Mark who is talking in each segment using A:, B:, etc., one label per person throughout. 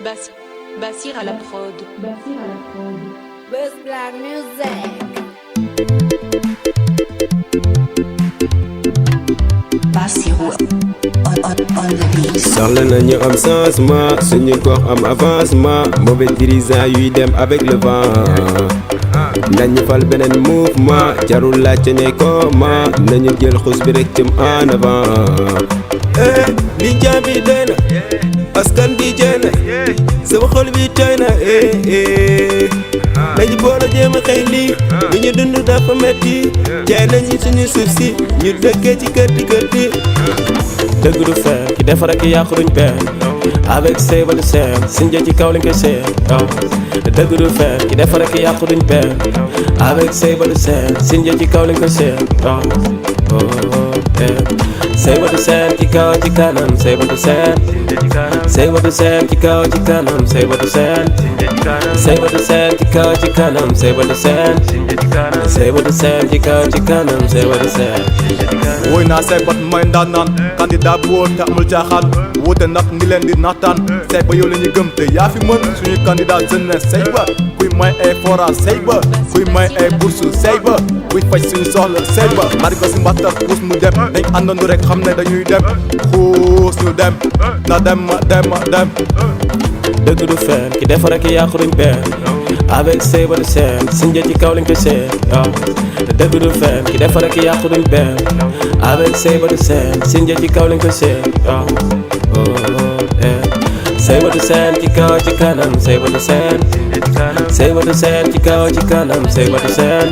A: Bassir à la prod.
B: Buzz Black Music.
C: Bassirou on the beat.
D: soxla nañu am changement suñu gox am avancement mauvais dirigeant yuy dem avec le vent nañu fal beneen mouvement jarul laajte ne comment nañu jël xus bi rek jëm en avant. li jaabi doy na askan bi jëy na sama xol bi tooy na nañu boole jéem a xëy lii lu ñu dund dafa metti jaay nañu suñu suuf si ñu dëkkee ci kër di
E: dëgg du fen ki defar ak yàqu duñ benn avec Seyba du seen sinja ci kaw lañ koy seen dëgg du fen ki defar ak yàqu duñ benn avec Seyba du seen sinja ci kaw lañ koy seen Seyba du seen ci kaw ci kanam Seyba du seen Seyba du seen ci kaw ci kanam Seyba du seen Seyba du seen ci kaw ci kanam Seyba du seen Seyba du seen ci kaw ci kanam Seyba du seen
F: woy naa Seyba mooy ndaanaan candidat bu wóor te amul caaxaan wóote nag ngi leen di naxtaan Seyba yow la ñu gëm te yaa fi mën suñu candidat jeunesse Seyba kuy may ay forage Seyba kuy may ay bourse Seyba kuy faj suñu soxla Seyba mari ko si mbaxtar xuus mu dem dañ àndandu rek xam ne dañuy dem xuus ñu dem na dem
E: dëgg du fen ki defar ak yàqu duñ benn avec Seyba du seen sinja ci kaw lañ koy seen dëgg du fen ki defar ak yàqu duñ benn avec Seyba du seen sinja ci kaw lañ koy seen Seyba du seen ci kaw ci kanam Seyba du seen Seyba du seen ci kaw ci kanam Seyba du seen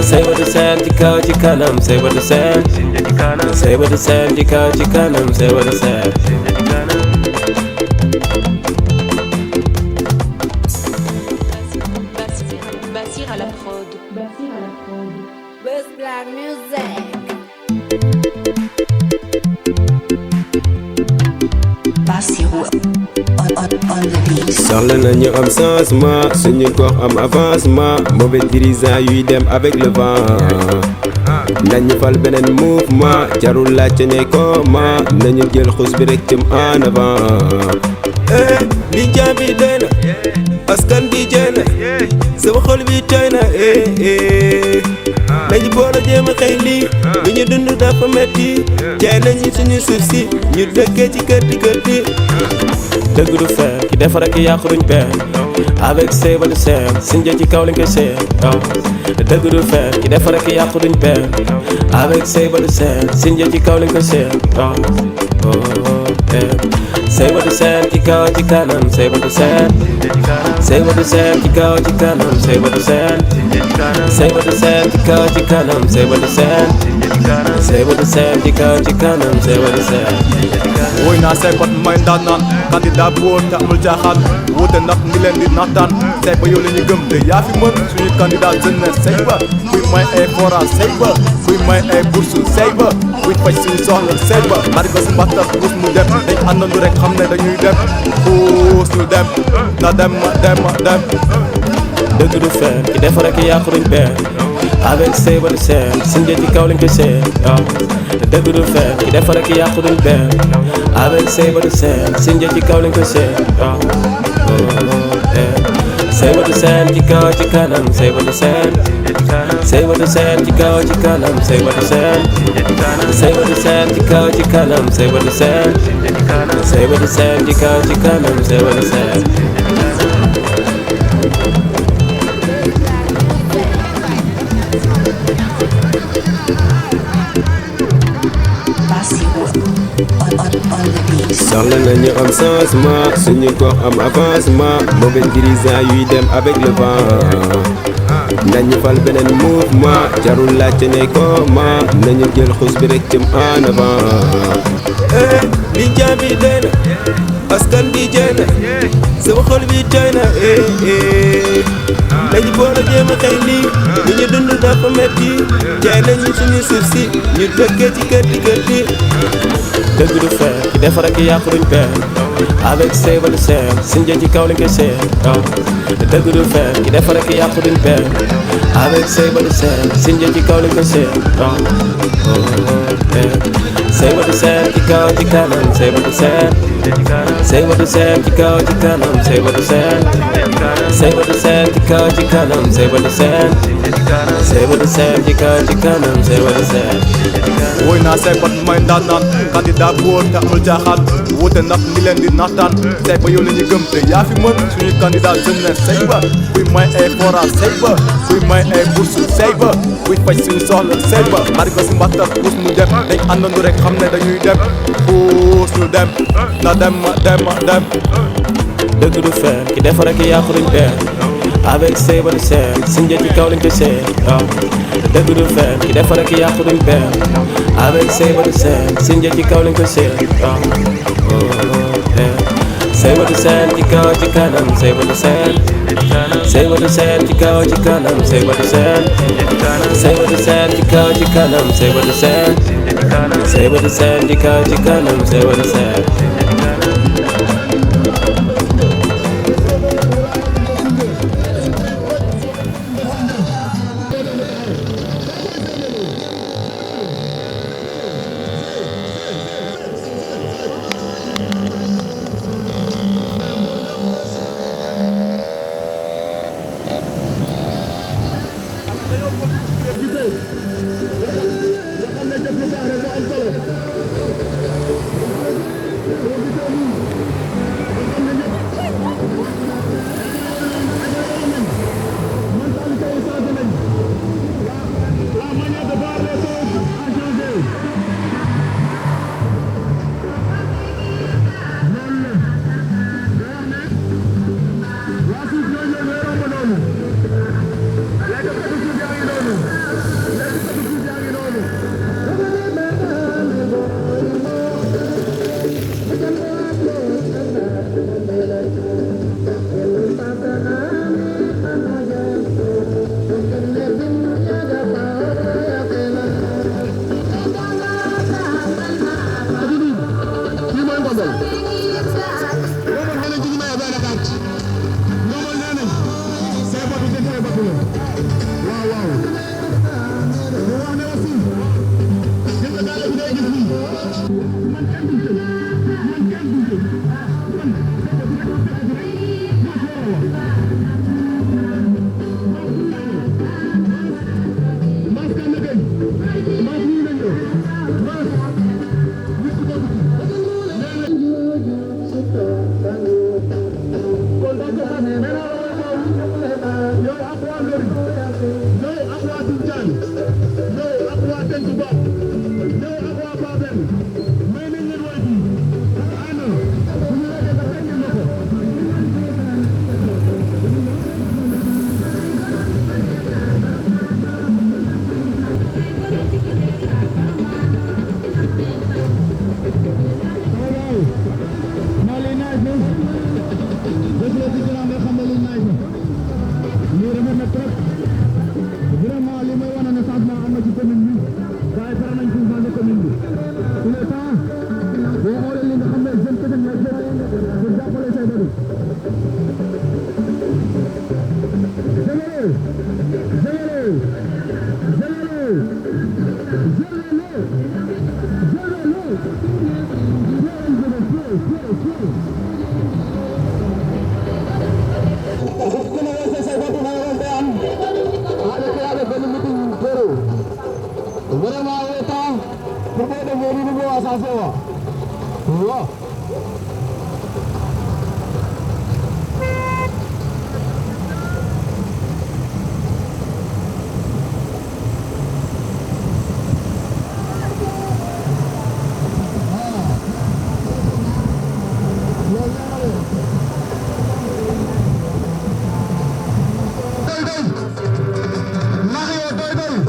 E: Seyba du seen ci kaw ci kanam Seyba du seen Seyba du seen ci kaw ci kanam Seyba du seen
A: Bassir à la prod.
B: Buzz Black Music.
C: Bassirou on the beat.
D: soxla nañu am changement suñu gox am avancement mauvais dirigeant yuy dem avec le vent nañu fal beneen mouvement jarul laajte ne comment nañu jël xus bi rek jëm en avant. li jaabi doy na askan bi jëy na sama xol bi tooy na nañu boole jéem a xëy lii lu ñu dund dafa metti jaay nañu suñu suuf si ñu dëkkee ci kër di
E: dëgg du fen ki defar ak yàqu duñ benn avec Seyba du seen sinja ci kaw lañ koy seen dëgg du fen ki defar ak yàqu duñ benn avec Seyba du seen sinja ci kaw lañ koy seen Seyba du seen ci kaw ci kanam Seyba du seen Seyba du seen ci kaw ci kanam Seyba du seen Seyba du seen ci kaw ci kanam Seyba du seen Seyba du seen ci kaw ci kanam Seyba du seen
F: woy naa Seyba mooy ndaanaan candidat bu wóor te amul caaxaan wóote nag ngi leen di naxtaan Seyba yow la ñu gëm te yaa fi mën suñu candidat jeunesse Seyba kuy may ay forage Seyba kuy may ay bourse Seyba kuy faj suñu soxla Seyba mari ko si mbaxtar xuus mu dem dañ àndandu rek xam ne dañuy dem xuus ñu dem na dem
E: dëgg du fen ki defar ak yàqu duñ benn avec Seyba du seen sinja ci kaw lañ koy seen dëgg du fen ki defar ak yàqu duñ benn avec Seyba du seen sinja ci kaw lañ koy seen Seyba du seen ci kaw ci kanam Seyba du seen Seyba du seen ci kaw ci kanam Seyba du seen Seyba du seen ci kaw ci kanam Seyba du seen Seyba du seen ci kaw ci kanam Seyba du seen
C: Bassirou on the beat.
D: soxla nañu am changement suñu gox am avancement mauvais dirigeant yuy dem avec le vent nañu fal beneen mouvement jarul laajte ne comment nañu jël xus bi rek jëm en avant. li jaabi doy na askan bi jëy na sama xol bi tooy na nañu boole jéem a xëy lii lu ñu dund dafa metti jaay nañu suñu suuf si ñu dëkkee ci kër di
E: dëgg du fen ki defar ak yàqu duñ benn avec Seyba du seen sinja ci kaw lañ koy seen dëgg du fen ki defar ak yàqu duñ benn avec say ba du seen sinja ci kaw lañ ko seen say ba du seen ci kaw ci kanam say ba du seen say ba du seen ci kaw ci kanam say ba du seen say ba du seen ci kaw ci kanam say ba du seen say ba du seen ci kaw ci kanam say ba du seen
F: woy naa say bat may ndaanaan candidat bu wóor te amul caaxaan wute ndax ni leen di naxtaan say ba yow la ñu gëm te yaa fi mën suñu candidat jëm leen say ba kuy may ay forage say ba kuy may ay bourse say ba kuy faj suñu soxla say ba mari ko si mbattar puus mu dem dañ àndandu rek xam ne dañuy dem puus ñu dem na dem ma dem ma dem
E: dëgg du fen ki defar ak yàqu duñ benn avec say ba du seen sinja ci kaw lañ ko seen dëgg du fen ki defar ak yàqu duñ benn avec say ba du seen sinja ci kaw lañ ko seen say ba du seen ci kaw ci kanam say ba du seen say ba du seen ci kaw ci kanam say ba du seen say ba du seen ci kaw ci kanam say ba du seen say ba du seen ci kaw ci kanam say ba du seen
G: Mario Doy Doy,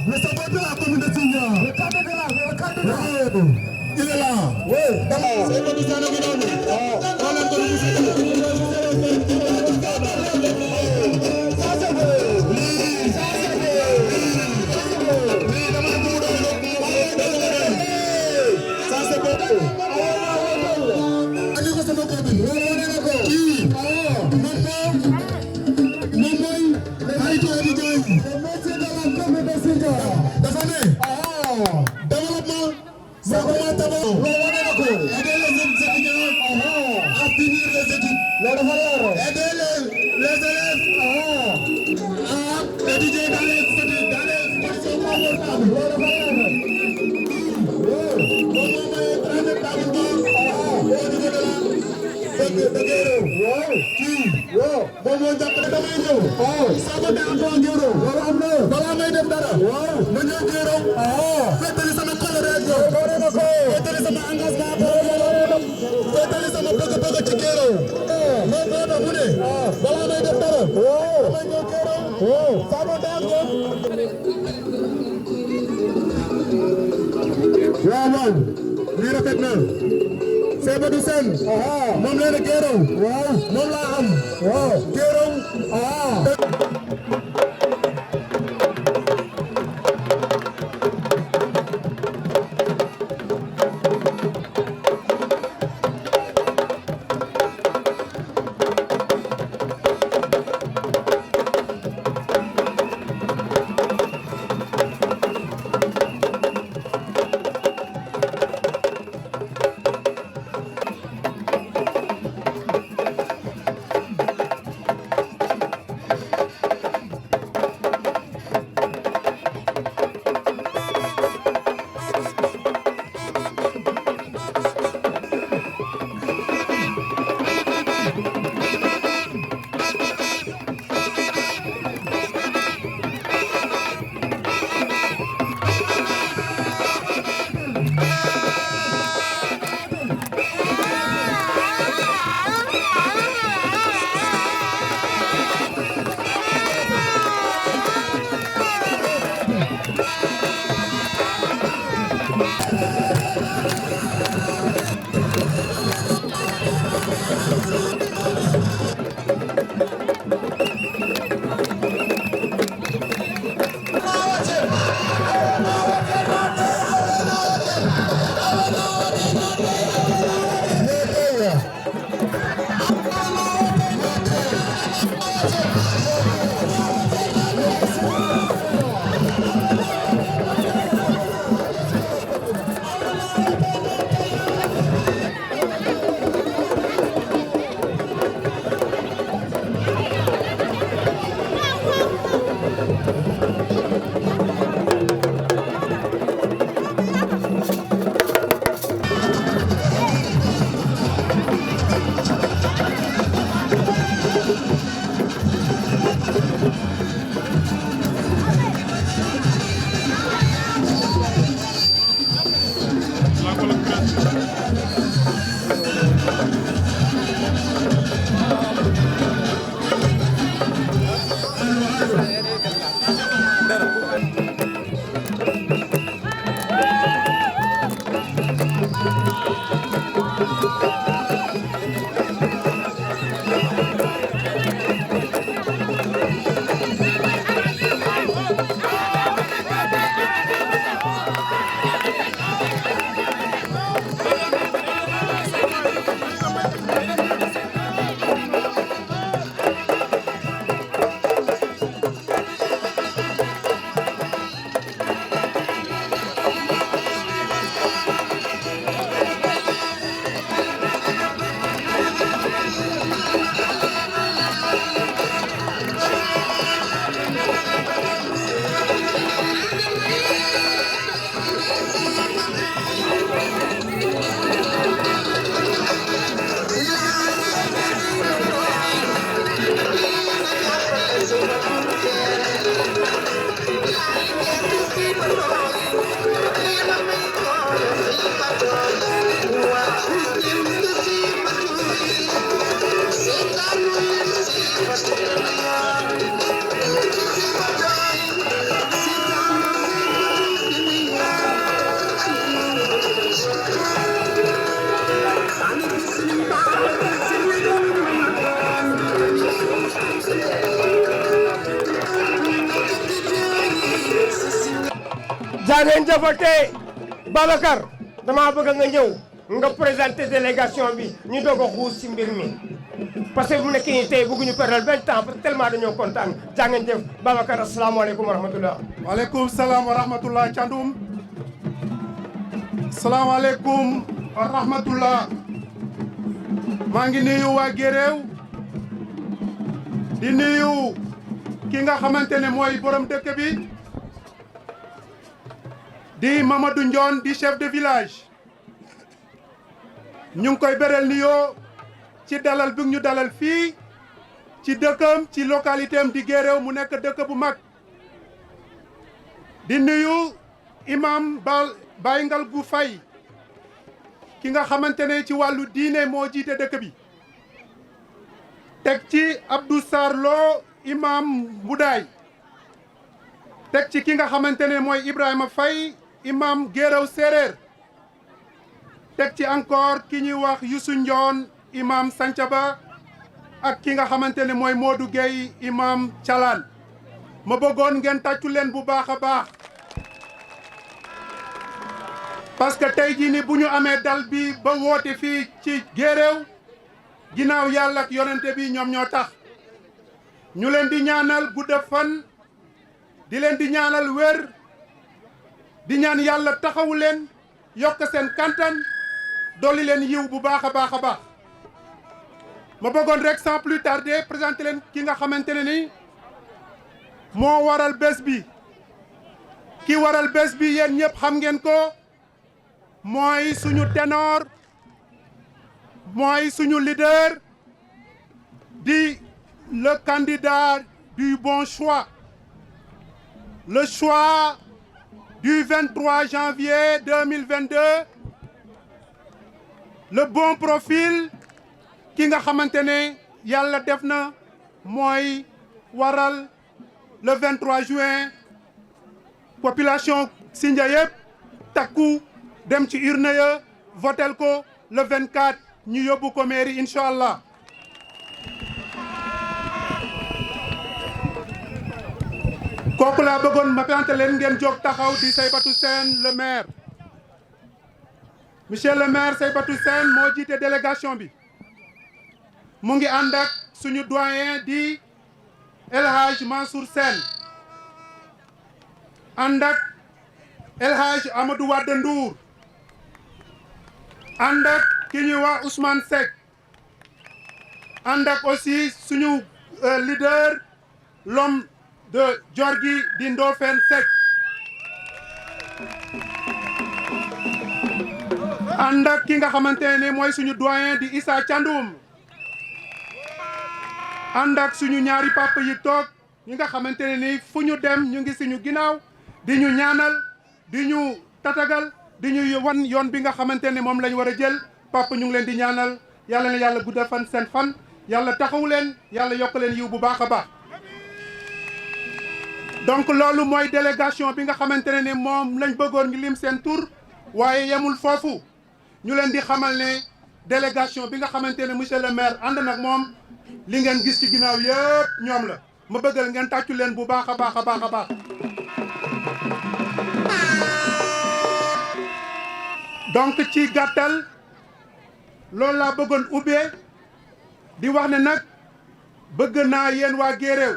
G: Le candidat de la commune de Signa. Il est là. Oui. C'est comme ça, nous venons. Moom leen a géeroo moom laa am géeroo
H: jaa ngeen jëfate Babacar dama bëgg nga ñëw nga présenter délégation bi ñu doog a xuus ci mbir mi parce que bu nekk nii tey bëgguñu perdre benn temps parce que tellement dañoo kontaan jaa ngeen jëf Babacar asalaamaaleykum wa rahmatullah.
G: waaleykum salaam wa rahmatullah Thiandoum. salaamaaleykum wa rahmatullah. maa ngi nuyu waa Guéréo di nuyu ki nga xamante ne mooy borom dëkk bi di Mamadou Ndione di chef de village ñu ngi koy beral nuyoo ci dalal bi ñu dalal fii ci dëkkam ci localité am di Guéréo mu nekk dëkk bu mag di nuyu imam Baye Ngalgou Faye ki nga xamante ne ci wàllu diine moo jiite dëkk bi teg ci Abdou Sarr Lo imam Mboudaay teg ci ki nga xamante ne mooy Ibrahima Faye imam Guéréo Séeréer teg ci encore ki ñuy wax Youssou Ndione imam Santhiaba ak ki nga xamante ne mooy Modou Gueye imam Thialane ma bëggoon ngeen tàccu leen bu baax a baax parce que tey jii ni bu ñu amee dal bi ba woote fii ci Guéréo ginnaaw yàlla ak yonente bi ñoom ñoo tax ñu leen di ñaanal gudda fan di leen di ñaanal wér di ñaan yàlla taxawu leen yokk seen kantan dolli leen yiw bu baax a baax a baax ma bëggoon rek sans plus tarder présenter leen ki nga xamante ne ni moo waral bés bi ki waral bés bi yéen ñëpp xam ngeen ko mooy suñu ténor mooy suñu leader di le candidat du bon choix le choix du 23 janvier 2022 le bon profil ki nga xamante ne yàlla def na mooy waral le 23 juin population Sindia yëpp takku dem ci urne ya votel ko le 24 ñu yóbbu ko mairie incha allah kooku laa bëggoon ma présenter leen ngeen jóg taxaw di Seybatou Sène le maire monsieur le maire Seybatou Sène moo jiite délégation bi mu ngi ànd ak suñu doyen di El Hadj Mansour Sène ànd ak El Hadj Amadou Wade Ndour ànd ak ki ñuy wax Ousmane Seck ànd ak aussi suñu leader l'homme de Diorgui di Ndofène Seck ànd ak ki nga xamante ne mooy suñu doyen di Issa Thiandoum ànd ak suñu ñaari papa yi toog ñi nga xamante ne ni fu ñu dem ñu ngi suñu ginnaaw di ñu ñaanal di ñu tatagal di ñu wan yoon bi nga xamante ne moom lañ war a jël papa ñu ngi leen di ñaanal yàlla na yàlla guddal fan seen fan yàlla taxawu leen yàlla yokk leen yiw bu baax a baax. donc loolu mooy délégation bi nga xamante ne moom lañ bëggoon ngi lim seen tur waaye yemul foofu ñu leen di xamal ne délégation bi nga xamante ne monsieur le maire ànd nag moom li ngeen gis ci ginnaaw yëpp ñoom la ma bëggal ngeen tàccu leen bu baax a baax a baax a baax. donc ci gàttal loolu laa bëggoon ubbee di wax ne nag bëgg naa yéen waa Guéréo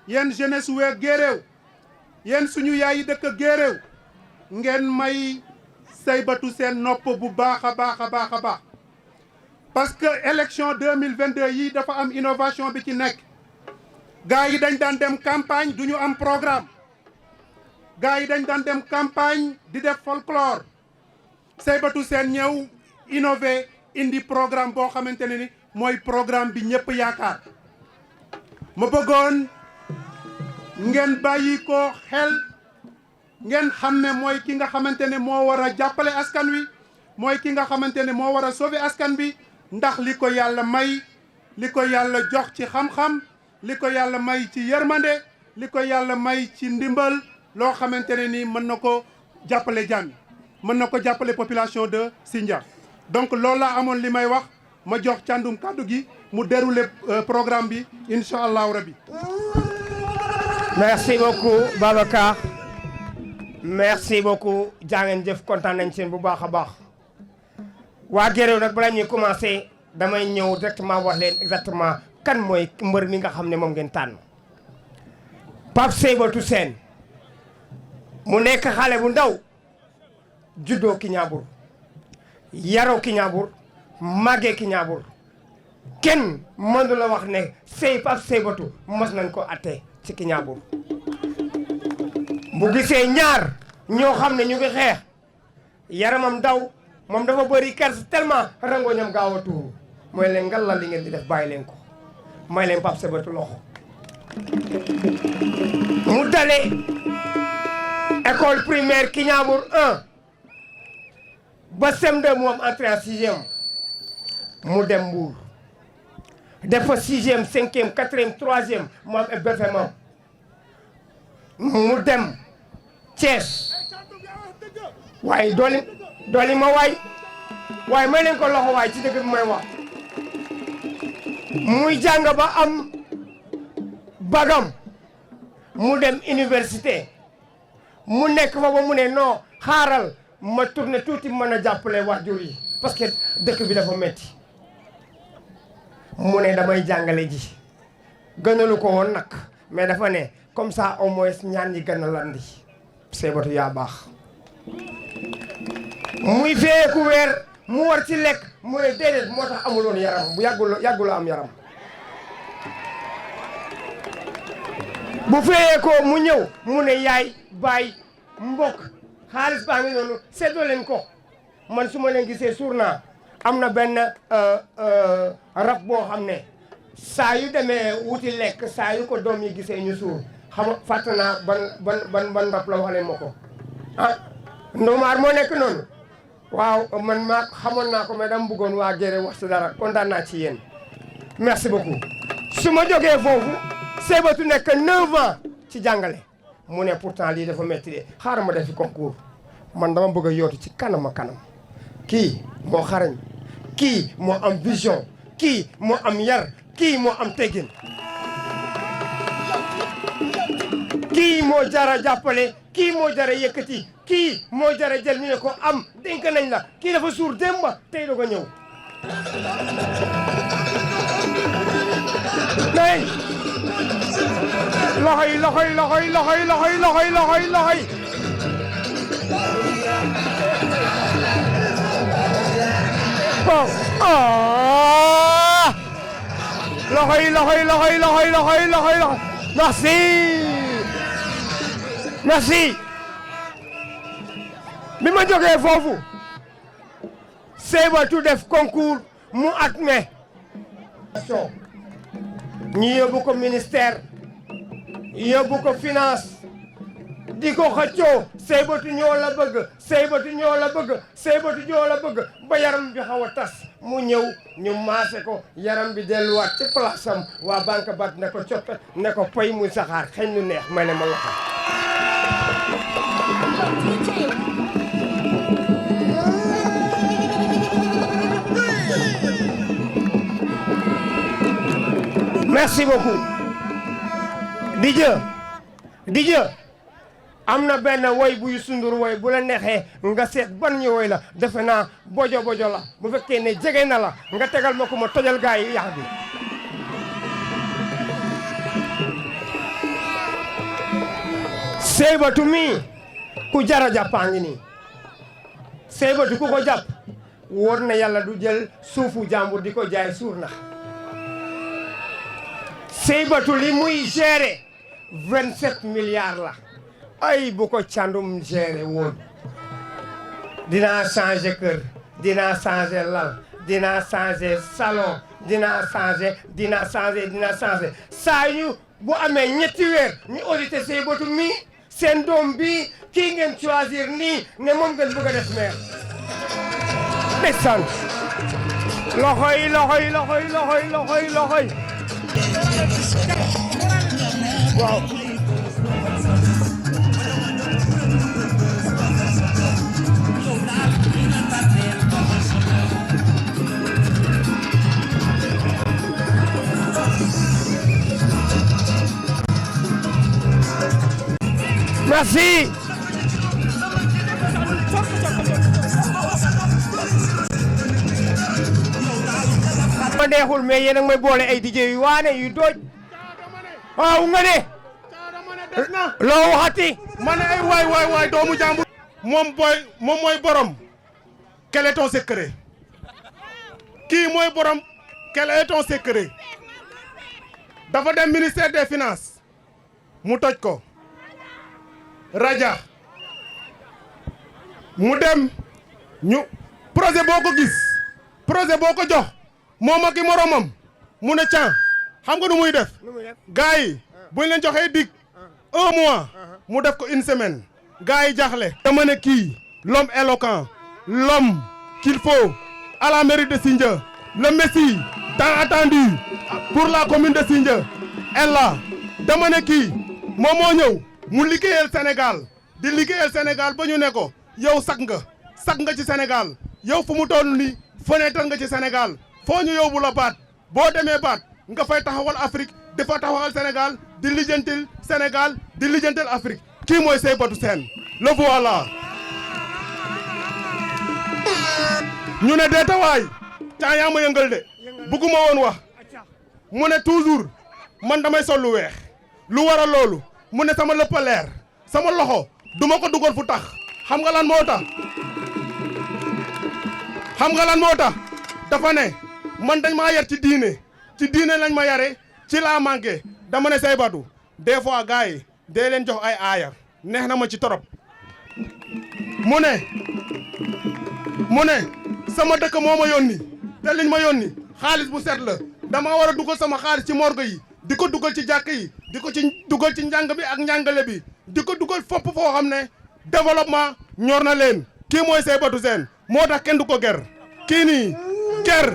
G: yéen jeunesse wee Guéréo yéen suñu yaay yi dëkk Guéréo ngeen may Seybatou Sène nopp bu baax a baax a baax a baax parce que élection 2022 yi dafa am innovation bi ci nekk gars yi dañ daan dem campagne du ñu am programme gars yi dañ daan dem campagne di def folklore Seybatou Sène ñëw innové indi programme boo xamante ne ni mooy programme bi ñëpp yaakaar ma bëggoon ngeen bàyyi ko xel ngeen xam ne mooy ki nga xamante ne moo war a jàppale askan wi mooy ki nga xamante ne moo war a sauver askan bi ndax li ko yàlla may li ko yàlla jox ci xam-xam li ko yàlla may ci yërmande li ko yàlla may ci ndimbal loo xamante ne ni mën na ko jàppale jàmm mën na ko jàppale population de Sindia donc loolu laa amoon li may wax ma jox Thiandoum kàddu gi mu dérouler programme bi incha allahu rabbi.
H: merci beaucoup Babacar merci beaucoup jaa ngeen jëf kontaan nañ seen bu baax a baax waa Guéréo nag balaa ñuy commencé damay ñëw directement wax leen exactement kan mooy mbër mi nga xam ne moom ngeen tànn Pape Seybatou Sène mu nekk xale bu ndaw juddoo Kiñaabur yaroo Kiñaabur màggee Kiñaabur kenn mënu la wax ne Pape Seybatou mos nañ ko atte ci Kiñaabur bu gisee ñaar ñoo xam ne ñu ngi xeex yaramam daw moom dafa bëri kers tellement rangoñam gaaw a tuuru mooy leen ngal la li ngeen di def bàyyi leen ko may leen Pape Seybatou loxo mu dale école primaire Kiñaabur 1 ba CM2 mu am entrée en 6e mu dem Mbour def fa 6e 5e 4e 3e mu am BFM mu dem Thiès waaye dooli ma waaye may leen ko loxo waay ci dëgg bi may wax muy jàng ba am bagam mu dem université mu nekk fa ba mu ne non xaaral ma tourné tuuti mën a jàppale waajur yi parce que dëkk bi dafa metti mu ne damay jàngale ji gënalu ko woon nag mais dafa ne comme ça au moins ñaan ñi gën a landi Seybatou yaa baax muy feeku weer mu war ci lekk mu ne déedéet moo tax amuloon yaram bu yàggul am yaram bu feeyee ko mu ñëw mu ne yaay baay mbokk xaalis baa ngi noonu seddoo leen ko man su ma leen gisee suur naa am na benn rab boo xam ne saa yu demee wuti lekk saa yu ko doom yi gisee ñu suur xam fàtt naa ban rab la wax leen ma ko ah Ndomaar moo nekk noonu waaw man maa xamoon naa ko mais dama bëggoon waa Guéréo wax si dara kontaan naa ci yéen merci beaucoup su ma jógee foofu Seybatou nekk 9 ans ci jàngale mu ne pourtant lii dafa métti de xaaral ma def fi concours man dama bëgg a yootu ci kanam kii moo xarañ kii moo am vision kii moo am yar kii moo am teggin kii moo jara jàppale kii moo jara yëkkati kii moo jara jël ñu ne ko am dénk nañ la kii dafa suur démba tey doog a ñëw nay loxoy bon loxoy merci bi ma jógee foofu Seybatou def concours mu admet ñu yóbbu ko ministère yóbbu ko finance di ko xëccoo Seybatou ñoo la bëgg ba yaram bi xaw a tas mu ñëw ñu maase ko yaram bi delluwaat ci place am waa banque bat ne ko coppet ne ko pay muy saxaar xëy nu neex may ne ma loxo merci beaucoup DJ am na benn woy bu Youssou Ndour woy bu la neexee nga seet ban ñu woy la defe naa bojo la bu fekkee ne jege na la nga tegal ma ko ma tojal gaa yi yax bi Seybatou mi ku jara jàppaa ngi nii Seybatou ku ko jàpp wóor na yàlla du jël suufu jàmbur di ko jaay suur na Seybatou li muy gérer 27 milliards la ay bu ko càndum gérer woon dinaa changer kër dinaa changer lal dinaa changer salon dinaa changer saa ñu bu amee ñetti weer ñu audité Seybatou mi seen doom bi kii ngeen choisir nii ne moom ngeen bëgg a def maire ndeysaan loxoy waaw merci ma neexul mais yéen a ngi may boole ay DJ yu waane yu dooj waaw nga ne
G: des na
H: loo waxati
G: ma ne ay waay doomu jàmbur moom mooy borom quel est ton secret kii mooy borom quel est ton secret dafa dem ministère des finances mu toj ko raja mu dem ñu projet boo ko gis projet boo ko jox moom ak i moromam mu ne can xam nga nu muy def gars yi buñ leen joxee dig 1 mois mu def ko 1 semaine gars yi jaaxle dama ne kii l'homme éloquent l'homme qu'il faut à la mairie de Sindia le messie tant attendu pour la commune de Sindia est là dama ne kii moom moo ñëw mu liggéeyal Sénégal di liggéeyal Sénégal ba ñu ne ko yow sag nga ci Sénégal yow fu mu toll nii fenêtre nga ci Sénégal foo ñu yóbbu la baat boo demee baat nga fay taxawal Afrique dafa taxawal Sénégal di lijjantil Sénégal di lijjantil Afrique kii mooy Saybatu Sène le voilà ñu ne deetawaay caa yaa ma yëngal de bugguma woon wax mu ne toujours man damay sol lu weex lu waral loolu mu ne sama lëpp a leer sama loxo duma ko dugal fu tax xam nga lan moo tax dafa ne man dañ maa yar ci diine lañ ma yare ci laa manqué dama ne Saybatu des fois gars yi dee leen jox ay aaya neex na ma ci torop mu ne sama dëkk moo ma yónni te liñ ma yónni xaalis bu set la dama war a dugal sama xaalis ci morgue yi di ko dugal ci jàkk yi di ko ci dugal ci njàng bi ak njàngale bi di ko dugal fopp foo xam ne développement ñor na leen kii mooy Saybatu Sène moo tax kenn du ko ger kii nii ger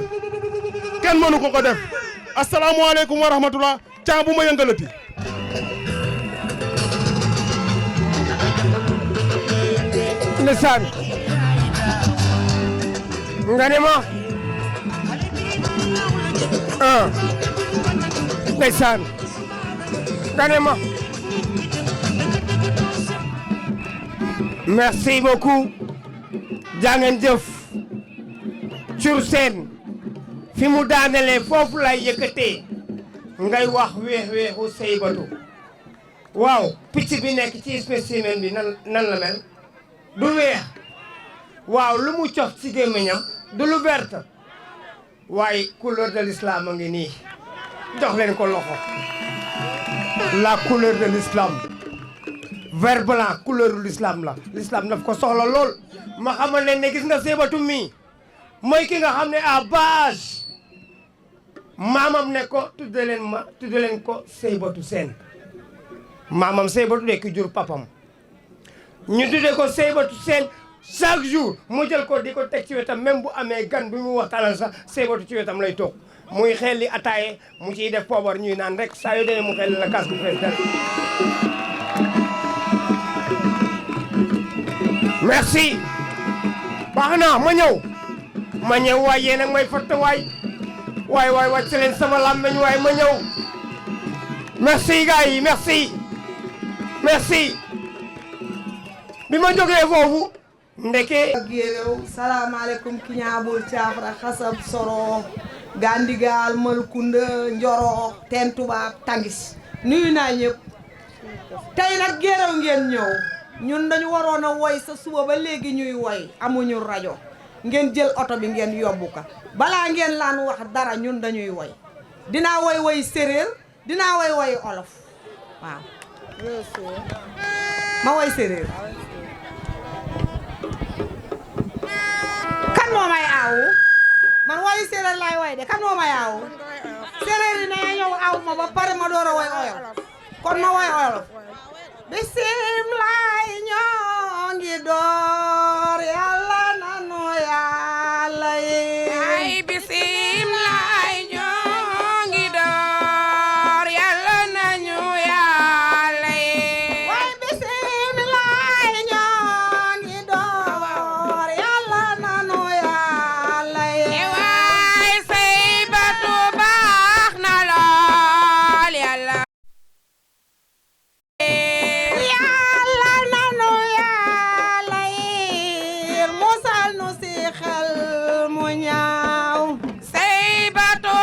G: kenn mënu ko def asalaamualeykum wa rahmatullah caa bu ma yëngalati
H: ndeysaan nga ne ma ndeysaan nga ne ma merci beaucoup jàngeen jëf Cur Sène fi mu daanelee foofu lay yëkkatee ngay wax weexu Saybatu waaw picc bi nekk ci spécimen bi nan la mel du weex waaw lu mu cof ci gémmiñam du lu vert waaye couleur de l'islam a ngi nii jox leen ko loxo la couleur de l'islam vert blanc couleur de l'islam la l'islam daf ko soxla lool ma xamal leen ne gis nga Saybatu mii mooy ki nga xam ne à base maamam ne ko tudde leen ko Saybatu Sène maamam Saybatu de ki jur papam ñu tudde ko Saybatu Sène chaque jour mu jël ko di ko teg ci wetam même bu amee gan bi mu waxtaanal sax Saybatu ci wetam lay toog muy xel li ataaye mu ciy def poobar ñuy naan rek saa yu dee mu xel la kaas bu fees dal merci baax na ma ñëw waay yéen ak may fatt waay wàcc leen sama làmmeñ waay ma ñëw merci gars yi merci bi ma jógee foofu ndeke
I: géeréw salaamaaleykum kiñaabul caafra xasab soro gandigaal malkunda njoro teen tubaab tangis nuyu naa ñëpp tey nag géeréw ngeen ñëw ñun dañu waroon a woy sa suba ba léegi ñuy woy amuñu rajo ngeen jël oto bi ngeen yóbbu ko balaa ngeen laan wax dara ñun dañuy woy dinaa woy séréer dinaa woy olof waaw ma woy séréer kan moo may aawu man woy séréer laay woy de kan moo may aawu séréer yi ne ñëw aaw ma ba pare ma door a woy olof kon ma woy olof bismillah ñoo ngi door yàlla nanu yàlla yi ay bismillah ñoo ngi door yàlla nañu yàlla yi way bismillah ñoo ngi door yàlla nanu yàlla yi way Saybatu baax na lool yàlla musal nu si xel mu ñaaw Saybatu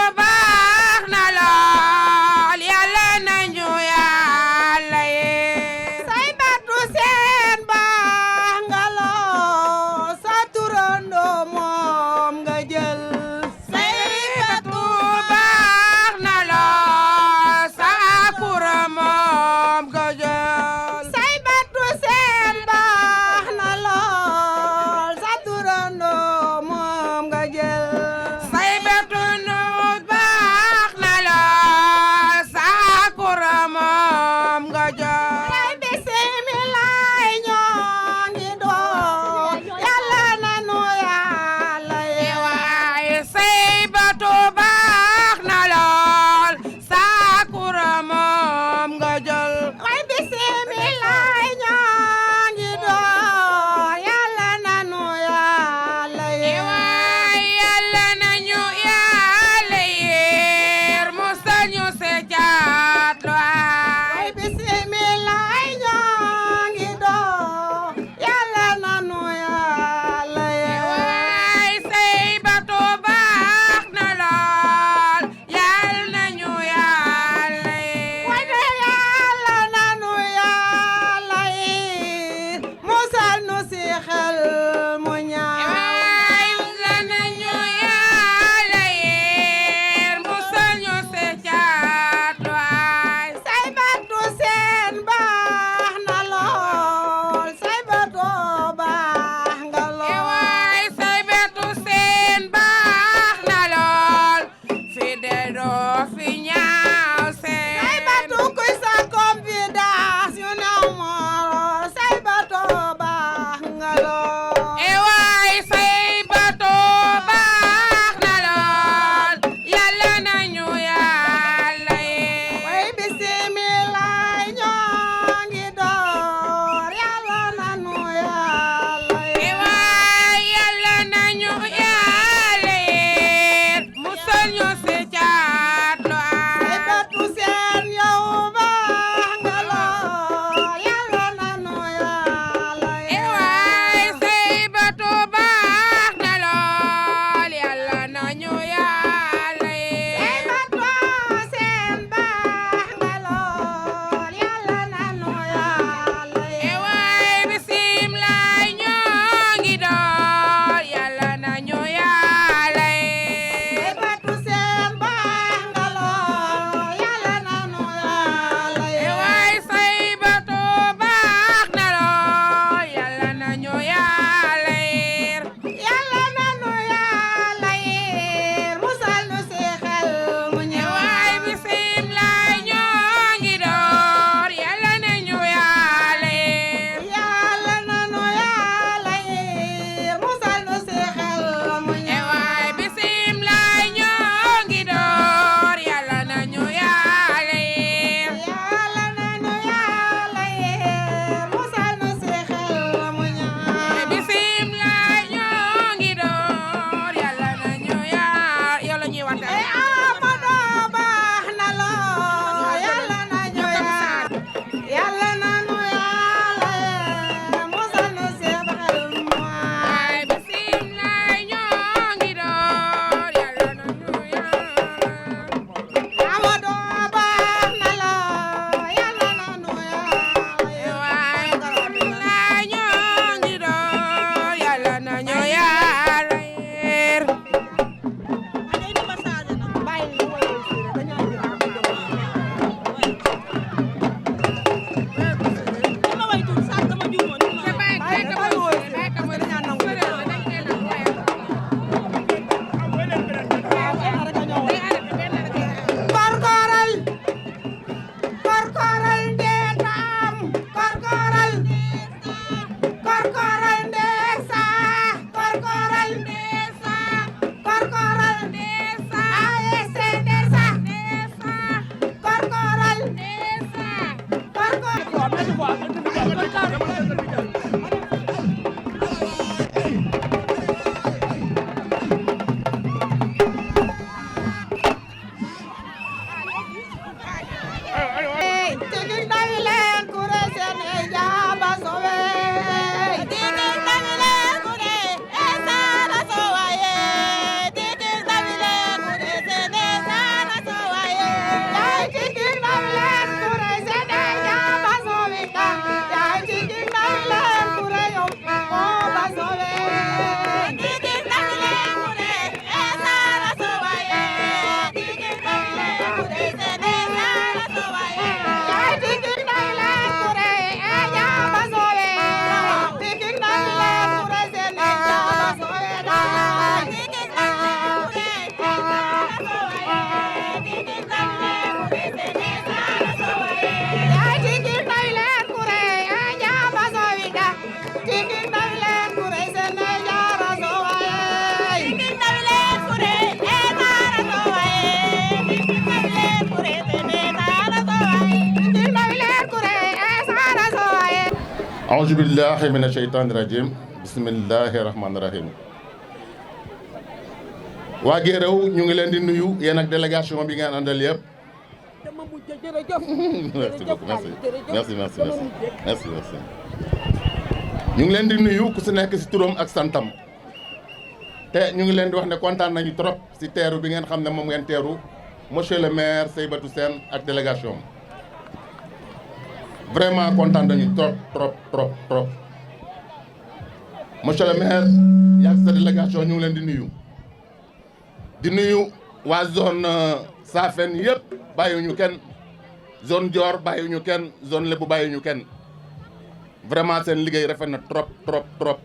J: auzu billahi mina sheytaani rajim bismillahi rahmaani rahim. waa Guéréo ñu ngi leen di nuyu yéen ak délégation bi ngeen àndal yëpp. merci beaucoup merci. ñu ngi leen di nuyu ku si nekk si turam ak santam te ñu ngi leen di wax ne kontaan nañu trop si teeru bi ngeen xam ne moom ngeen teeru monsieur le maire Saïbatou Sène ak délégation vraiment kontaan nañu trop. monsieur le maire yaa sa délégation ñu ngi leen di nuyu waa zone Safène yëpp bàyyiwuñu kenn zone Dior bàyyiwuñu kenn zone Lébu bàyyiwuñu kenn vraiment seen liggéey rafet na trop.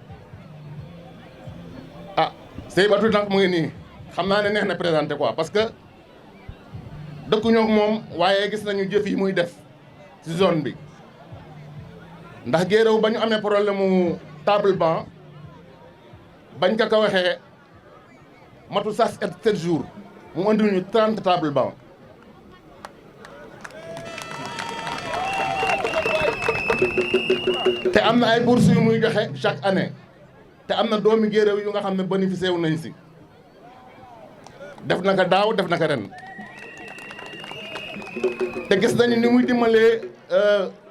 J: ah Saïbatou nag mu ngi nii xam naa ne neex na présenté quoi parce que dëkkuñoo ak moom waaye gis nañu jëf yi muy def ci zone bi ndax Guéréo ba ñu amee problème mu table banc bañ ko waxee matu sas 7 jours mu andi ñu 30 table banc te am na ay bourses yu muy joxe chaque année te am na doomi Guéréo yu nga xam ne bénéficié wu nañ si def na ko daaw def na ko ren te gis nañu ni muy dimbalee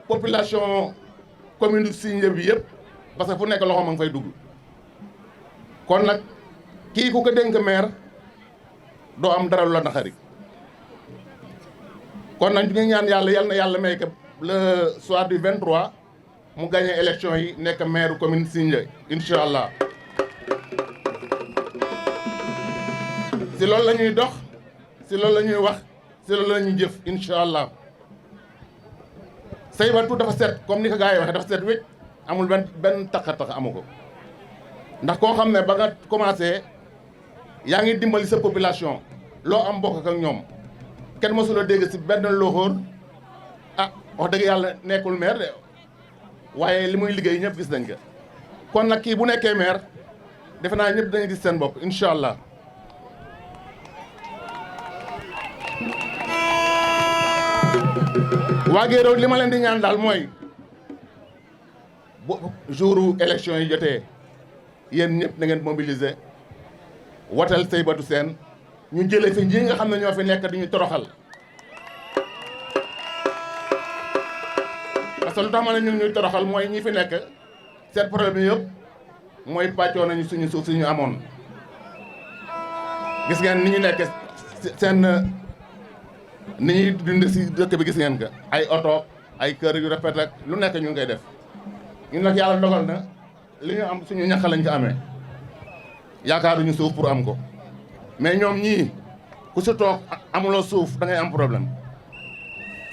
J: population commune du Sindia bi yëpp parce que fu nekk loxo ma nga fay dugg kon nag kii ku ko dénk maire doo am dara lu la naxari kon nag ñu ngi ñaan yal na yàlla may ko le soir du 23 mu gagné élection yi nekk maire commune Sindia incha allah si loolu la ñuy dox si loolu la ñuy wax si loolu la ñuy jëf incha allah Saïbatou dafa set comme ni ko gars yi waxee dafa set wécc amul benn taxa amu ko ndax koo xam ne ba nga commencé yaa ngi dimbali sa population loo am bokk ak ñoom kenn mësula dégg si benn loxoor ah wax dëgg yàlla nekkul maire de waaye li muy liggéey ñëpp gis nañ ko kon nag kii bu nekkee maire defe naa ñëpp dañuy gis seen bopp incha allah. waa Guéréo li ma leen di ñaan daal mooy bu jouru élection yi jotee yéen ñëpp na ngeen mobiliser watal Saïbatou Sène ñu jëlee fi ñi nga xam ne ñoo fi nekk di ñu toroxal parce que lu tax ma ne ñu ñuy toroxal mooy ñi fi nekk seen problème yi yëpp mooy pàccoo nañu suñu suuf si ñu amoon gis ngeen ni ñu nekk seen ni ñuy dund si dëkk bi gis ngeen ko ay oto ay kër yu rafet ak lu nekk ñu ngi koy def ñun nag yàlla dogal na li ñu am suñu ñax lañ ko amee yaakaaruñu suuf pour am ko mais ñoom ñii ku si toog amuloo suuf da ngay am problème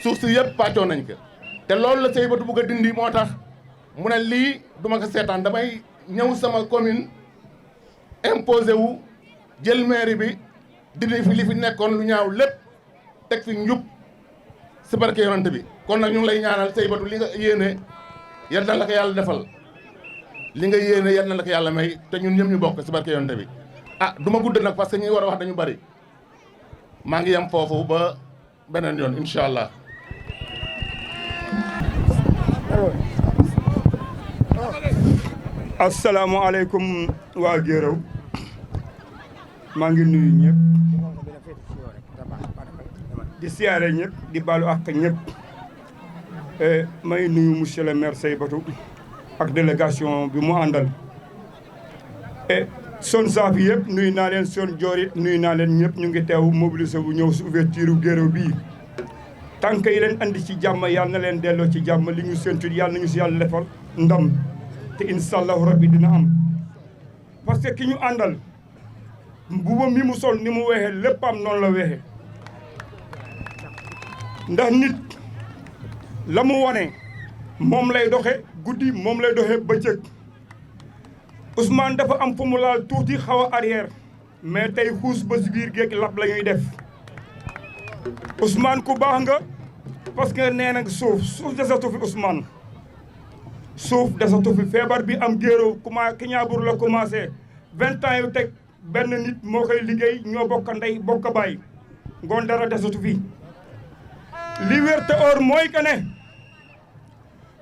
J: suuf si yëpp pàccoo nañ ko te loolu la Saïbatou bëgg a dindi moo tax mu ne lii duma ko seetaan damay ñëw sama commune imposé wu jël mairie bi dindi fi li fi nekkoon lu ñaaw lépp teg fi njub si barke yonante bi kon nag ñu ngi lay ñaanal Saïbatou li nga yéene yal na la ko yàlla defal li nga yéene yal na la ko yàlla may te ñun ñëpp ñu bokk si barke yonante bi ah du ma gudd nag parce que ñi war a wax dañu bari maa ngi yem foofu ba beneen yoon incha allah.
K: asalaamaaleykum waa Guéréo maa ngi nuyu ñëpp di siyaare ñëpp di baalu ak ñëpp may nuyu monsieur le maire Saïbatou ak délégation bi mu àndal son saafi yëpp nuyu naa leen son joorit nuyu naa leen ñëpp ñu ngi teew mobilisé bu ñëw si ouverture Guéréo bii tànk yi leen andi ci jàmm yàlla na leen delloo ci jàmm li ñu séntu yàlla nañu si yàlla defal ndam te incha allahu rabbi dina am parce que ki ñu àndal mbuba mi mu sol ni mu weexee lépp am noonu la weexee ndax nit la mu wane moom lay doxe guddi moom lay doxe bëccëg Ousmane dafa am fu mu laal tuuti xaw a arrière mais tey xuus ba si biir géej lab la ñuy def Ousmane ku baax nga parce que nee na suuf desatu fi Ousmane suuf desatu fi feebar bi am Guéréo Kiñaabour la commencé 20 ans yu teg benn nit moo koy liggéey ñoo bokk ndey bokk baay ngoon dara desatu fi li wér te or mooy que ne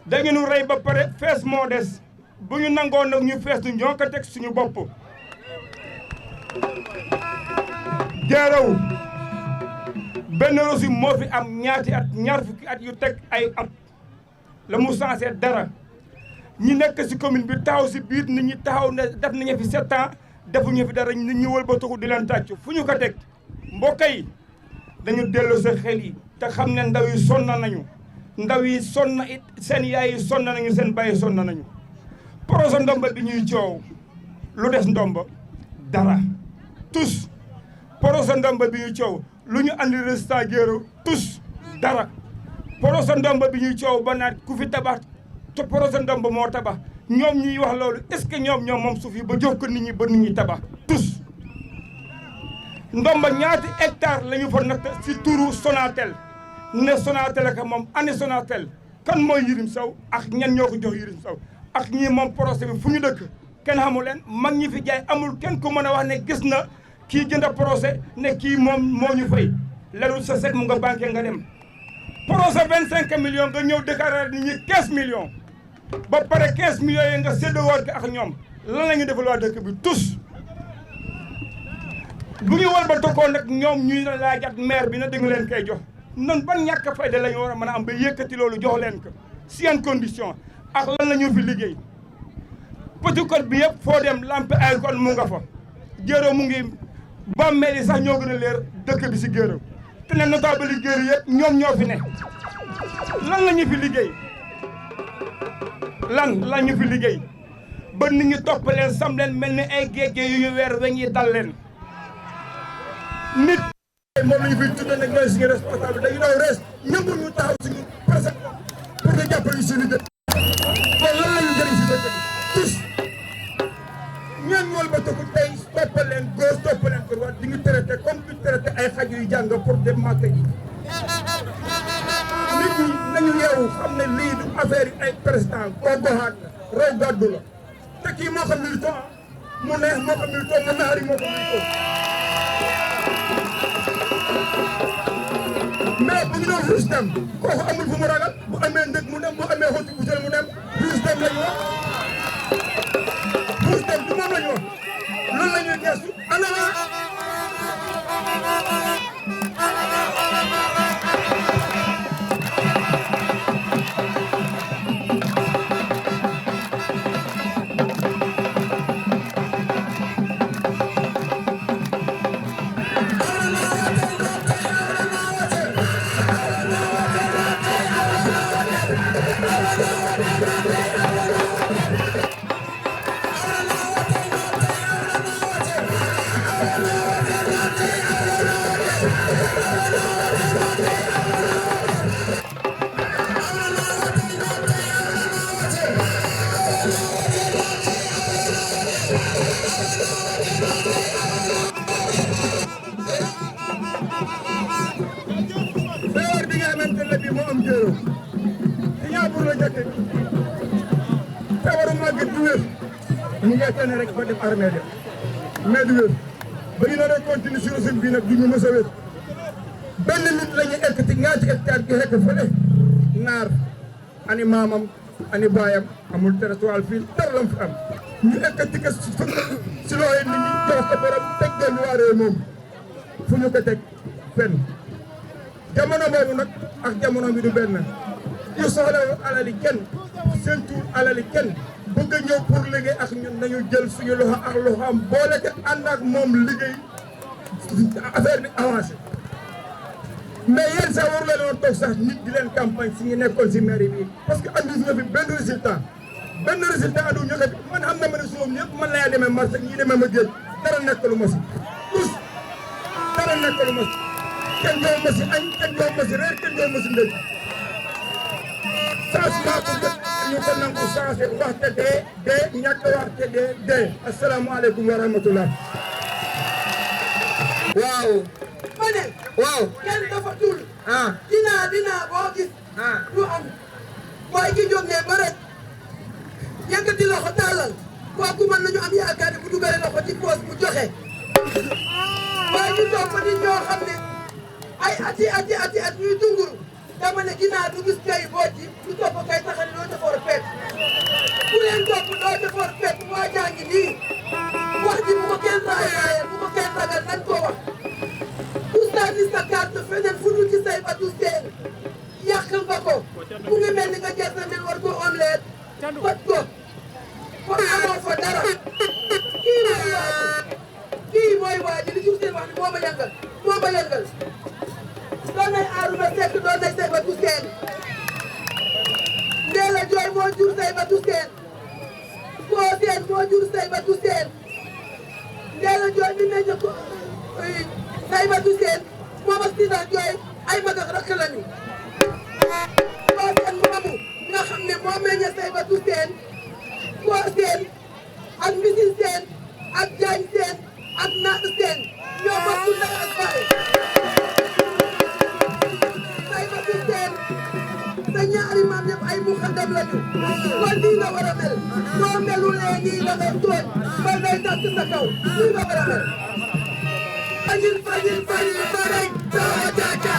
K: dañu nu rey ba pare fees moo des bu ñu nangoon nag ñu fees nu ñoo ko teg suñu bopp Guéréo benn Rossy moo fi am ñaati at ñaar fukki at yu teg ay at la mu sensé dara ñi nekk si commune bi taxaw si biir nit ñi taxaw ne def nañu fi 7 ans defuñu fi dara nit ñi wël ba tuxu di leen tàcc fu ñu ko teg mbokk yi dañu dellu sa xel yi te xam ne ndaw yi sonn nañu ndaw yi sonn it seen yaay yi sonn nañu seen baay yi sonn nañu projet ndomba bi ñuy coow lu des ndomba dara tous projet ndomba bi ñuy coow lu ñu andi résultat Guéréo tous dara projet ndomba bi ñuy coow ba naan ku fi tabax te projet ndomba moo tabax ñoom ñuy wax loolu est-ce que ñoom moom suuf yi ba jox ko nit ñi ba nit ñi tabax tous ndomba ñaati hectare la ñu fa natt si turu Sonatel ne Sonatel ak moom année Sonatel kan mooy Yirim Sow ak ñan ñoo ko jox Yirim Sow ak ñii moom projet bi fu ñu dëkk kenn xamu leen mag ñi fi jaay amul kenn ku mën a wax ne gis na kii jënd projet ne kii moom moo ñu fay lelu sa set mu nga banque nga dem projet 25 millions nga ñëw déclaré nit ñi 15 millions ba pare 15 millions yi nga séddowaat ko ak ñoom lan la ñu defal waa dëkk bi tous bu ñu wal ba tokkoon nag ñoom ñuy laajat maire bi na da nga leen koy jox noonu ban ñàkk fayda la ñu war a mën a am ba yëkkati loolu jox leen ko si yan condition ak lan la ñu fi liggéey Petite Côte bi yëpp foo dem lampe ay kon mu nga fa Guéréo mu ngi bàmmeel yi sax ñoo gën a leer dëkk bi si Guéréo te ne notable yi Guéréo yëpp ñoom ñoo fi ne lan la ñu fi liggéey lan la ñu fi liggéey ba nit ñi topp leen sam leen mel ni ay géej yu ñu weer weñ yi dal leen nit moom la ñu fiy tuddee nag ñooy suñu responsable dañu daw res ñëpp ñu taxaw suñu parce que pour nga jàppale suñu dëkk kon lan la ñu jëriñ si dëkk bi tous ñeen ñool ba tëkku tey toppal leen gauche toppal leen droite di ngi traité comme di traité ay xaj yuy jàng pour dem màkk yi nit ñi nañu yeewu xam ne lii du affaire yi ay président koo goxaat la roy gàddu la te kii moo xam militant mu neex moo xam militant mu naari moo xam militant mais bu ñu doon ruus dem kooku amul fu mu ragal bu amee ndëg mu dem bu amee xottu butéel mu dem ruus dem la ñu wax ruus dem du moom la ñu wax loolu la ñuy gestu ana rek ba dem armée de mais du wér ba ñu doon continuer sur seen bii nag du ñu mës a wér benn nit la ñu ekkati ñaati hectare gi rekk fële naar ani maamam ani baayam amul territoire fii dara lam fi am ñu ekkati ko si looy nit ñi jox ko borom teg dellu waaree moom fu ñu ko teg fenn jamono boobu nag ak jamono bi du benn yu soxla alali kenn seen tuur alali kenn bëgg a ñëw pour liggéey ak ñun nañu jël suñu loxo ak loxo am boole ko ànd ak moom liggéey affaire bi avancé mais yéen sax waru leen woon toog sax nit di leen campagne si ñu nekkoon si mairie bi parce que andi nga fi benn résultat andi ñu ko fi man xam na ma ne suum yëpp man laa demee marché ñii demee ma géej dara nekkalu ma si tous dara nekkalu ma si kenn jox ma si añ kenn jox ma si reer kenn jox ma si ndëj changement bu ñu ko nangu changé waxte dee ñàkk waxte dee asalaamaaleykum wa rahmatullah
L: waaw ma ne waaw kenn dafa tul dinaa boo gis du am waaye ki jóg ne ba rek yëkkati loxo tàllal kooku mën nañu am yaakaar ne bu dugalee loxo ci poos bu joxe waaye ñu toog ba nit ñoo xam ne ay ati at ñuy dunguru dama ne ginnaaw du gis kay boo ci topp kay taxani doo defoor fekk ku leen topp doo defoor fekk waa jaa ngi nii wax ji bu ko kenn raayaaye bu ko kenn ragal nañ ko wax ku sànni sa carte feneen fu dul ci say batu seen yàqal nga ko mu ngi mel ni nga jar na nen war ko omelette fat ko kon amoo fa dara kii mooy waaji li jur seen wax ni moo ma yëngal doon nay Arouna Seck doon nay say batu seen Ndella Joy moo jur say batu seen koo seen moo jur say batu seen Ndella Joy mi meññ ko say batu seen moom ak Sina Joy ay mag ak rakk lañu koo seen moomu nga xam ne moo meññ say batu seen koo seen ak Mbisin Seen ak Jaañ Seen ak Naat Seen ñoo bokk ndey ak baay say batu seen sa ñaari maam yëpp ay muxaddam lañu kon nii nga war a mel soo melulee nii da ngay tooñ ba ngay tàkk sa kaw nii nga war a mel fajil faray sawa jaaja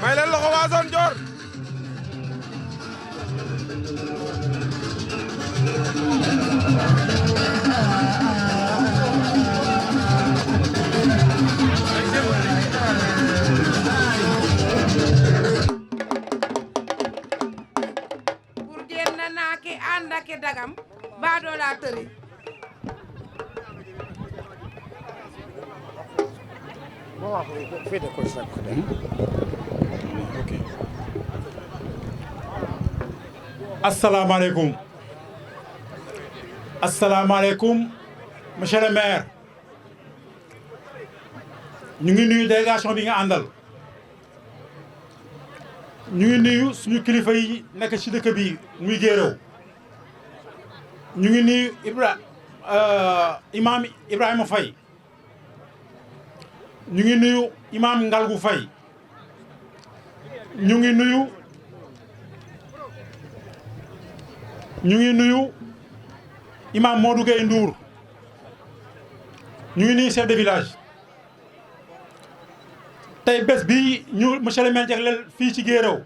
M: may leen loxo waa zone Dior
N: pour den na naake ànd ak dagam baadoo laa tëri
O: asalaamaaleykum asalaamaaleykum monsieur le maire ñu ngi nuyu délégation bi nga àndal ñu ngi nuyu suñu kilifa yi nekk ci dëkk bi muy Guéréo ñu ngi nuyu imam Ibrahima Faye ñu ngi nuyu imam Ngalgu Faye ñu ngi nuyu imam Modou Gueye Ndour ñu ngi nuyu chef de village tey bés bi ñu monsieur le maire jagleel fii ci Guéréo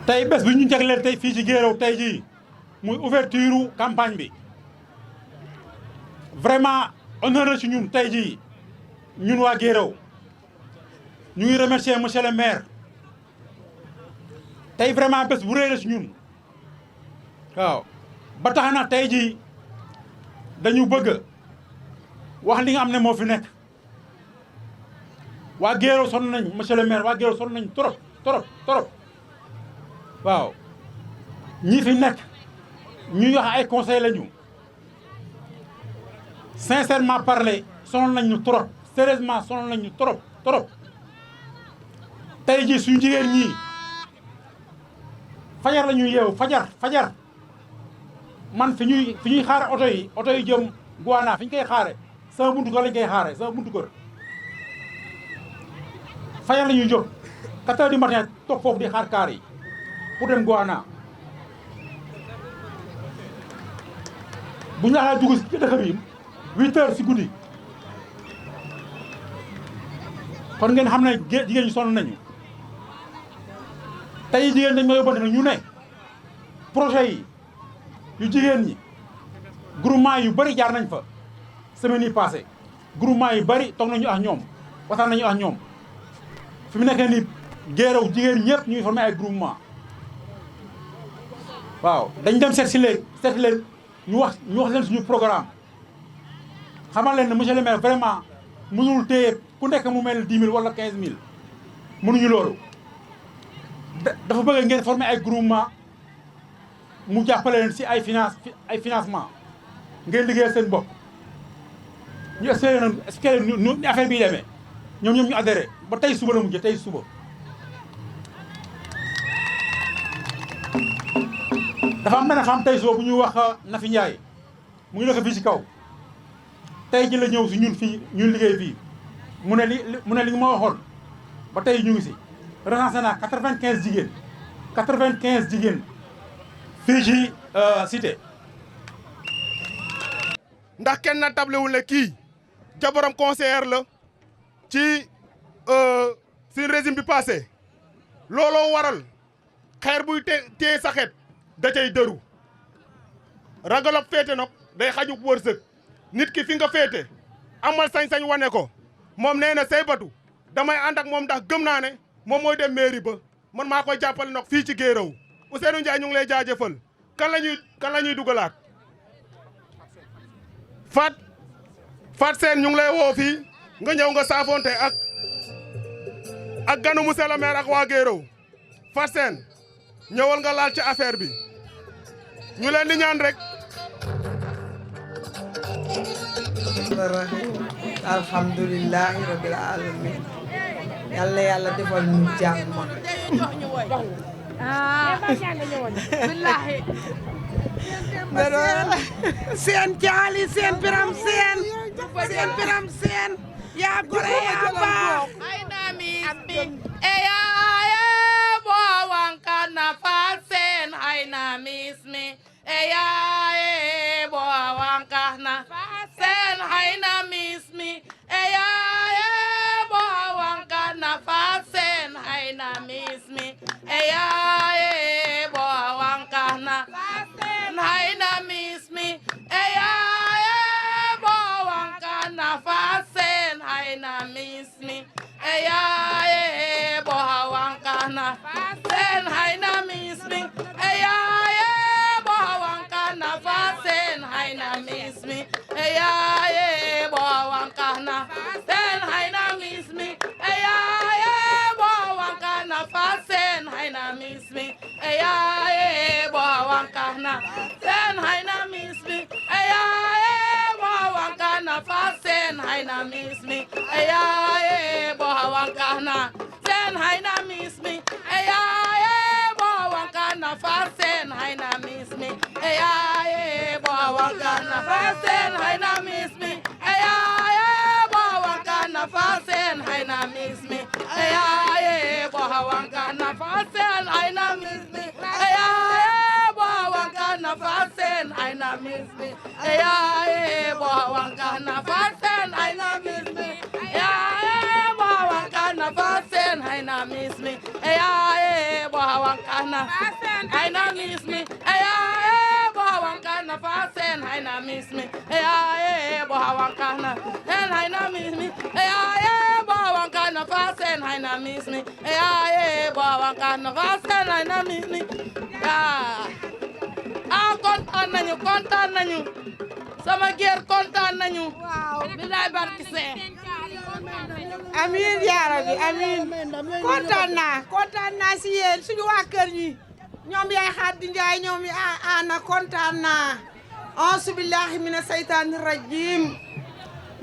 O: tey bés bi ñu jagleel tey fii ci Guéréo tey jii muy ouverture campagne bi vraiment honneur la ci ñun tey jii ñun waa Guéréo ñu ngi remercier monsieur le maire tey vraiment bés bu rëy la ci ñun waaw ba tax na tey jii dañu bëgg wax li nga xam ne moo fi nekk waa Guéréo sonn nañ monsieur le maire waa Guéréo sonn nañ trop trop trop waaw ñi fi nekk ñuy wax ay conseil lañu sincèrement parler sonal nañ ñu trop sérieusement sonal nañ ñu trop trop tey jii suñu jigéen ñii fajar la ñuy yeewu fajar man fi ñuy xaar oto yi jëm Guana fi ñu koy xaare sama buntu kër lañ koy xaare sama buntu kër fajar la ñuy jóg 4 heures du matin toog foofu di xaar kaar yi pour dem Guana bu ñu la dugg ci dëkk bi 8 heures si guddi kon ngeen xam ne jigéen ñi sonn nañu tey jigéen dañ ma yóbbante nag ñu ne projet yi yu jigéen ñi groupement yu bëri jaar nañ fa semaine yi passé groupement yu bëri toog nañu ak ñoom waxtaan nañu ak ñoom fi mu nekk ni Guéréo jigéen ñëpp ñuy formé ay groupement waaw dañ dem seet leen ñu wax leen suñu programme xamal leen ne monsieur le maire vraiment mënul téye ku nekk mu mel 10 000 wala 15 000 mënuñu loolu dafa bëgg ngeen former ay groupement mu jàppale leen si ay financement ngeen liggéeyal seen bopp ñu espérer ñu affaire bi demee ñoom ñu adhéré ba tey suba la mujjee tey suba. dafa am benn femme tey suba bu ñuy wax Nafi Ndiaye mu ngi dëkk fii si kaw tey ji la ñëw si ñun fii ñun liggéey fii mu ne li ma waxoon ba tey ñu ngi si recensé naa 95 jigéen fii ci cité.
M: ndax kenn na tablewul ne kii jabaram conseillère la ci si régime bi passé looloo waral xeer buy téye sa xeet da cay dëru ragalop féete nag day xaju wërsëg nit ki fi nga féete amal sañ-sañ wane ko moom nee na Saybatu damay ànd ak moom ndax gëm naa ne moom mooy dem mairie ba man maa koy jàppale nag fii ci Guéréo Ousseynou Ndiaye ñu ngi lay jaajëfal kan la ñuy dugalaat Fat Sène ñu ngi lay woo fii nga ñëw nga saafonte ak ganu monsieur le maire ak waa Guéréo Fat Sène ñëwal nga laal ci affaire bi ñu leen di ñaan rek.
I: alhamdulillahi rabbil alamin yàlla defal ñu jàmm.
N: seen caali seen biram seen yaa gore yaa baax ay na mi eyaaye boo wanka na Fat Sène ay na mismi eyaaye boo wanka na Fat Sène ay na mismi eyaaye boo wanka na Fat Sène ay na mismi eyaaye boo wanka na Fat Sène ay na mismi eyaaye boo wanka na Fat Sène ay na mismi eyaaye boo wanka na Fat Sène ay na mismi eyaaye boo wanka na Fat Sène ay na mismi eyaaye boo wanka na Fat Sène ay na mismi eyaaye boo wanka na Fat Sène ay na mismi eyaaye boo wanka na Sène ay na mismi eyaaye boo wanka na Fat Sène ay na mismi eyaaye boo wanka na Sène ay na mismi eyaaye boo wanka na Fat Sène ay na mismi eyaaye boo wanka na Fat Sène ay na mismi eyaaye boo wanka na Fat Sène ay na mismi eyaaye boo wanka na Fat Sène ay na mismi eyaaye boo wanka na Fat Sène ay na mismi eyaaye boo wanka na Fat Sène ay na mismi eyaaye boo wanka na Fat Sène ay na mismi eyaaye boo wanka na Fat Sène ay na mismi eyaaye boo wanka na Fat Sène ay na mismi eyaaye boo wanka na Sène ay na mismi eyaaye boo wanka na Fat Sène ay na mismi eyaaye boo wanka na Fat Sène ay na mismi kontaan nañu sama géer kontaan nañu bilaay barki seen
I: amiin yaa rabbi amiin kontaan naa si yéen suñu waa kër ñi ñoom yaay Xadi Njaay ñoom yi ana kontaan naa auzu billahi mina seytaani rajim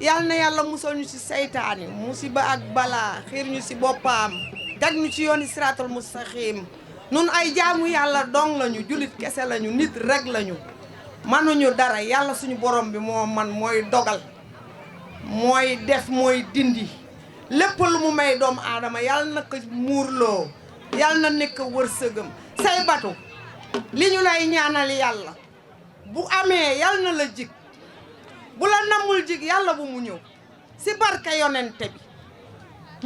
I: yal na yàlla musal ñu si seytaani musiba ak balaa xiir ñu si boppam teg ñu ci yooni siraatal mustaqim nun ay jaamu yàlla dong lañu julit kese lañu nit rek lañu manuñu dara yàlla suñu borom bi moo man mooy dogal mooy def mooy dindi lépp lu mu may doomu aadama yàlla na ko muurloo yàlla na nekk wërsëgam Saybatu li ñu lay ñaanal yàlla bu amee yàlla na la jig bu la namul jig yàlla bu mu ñëw si barke yonente bi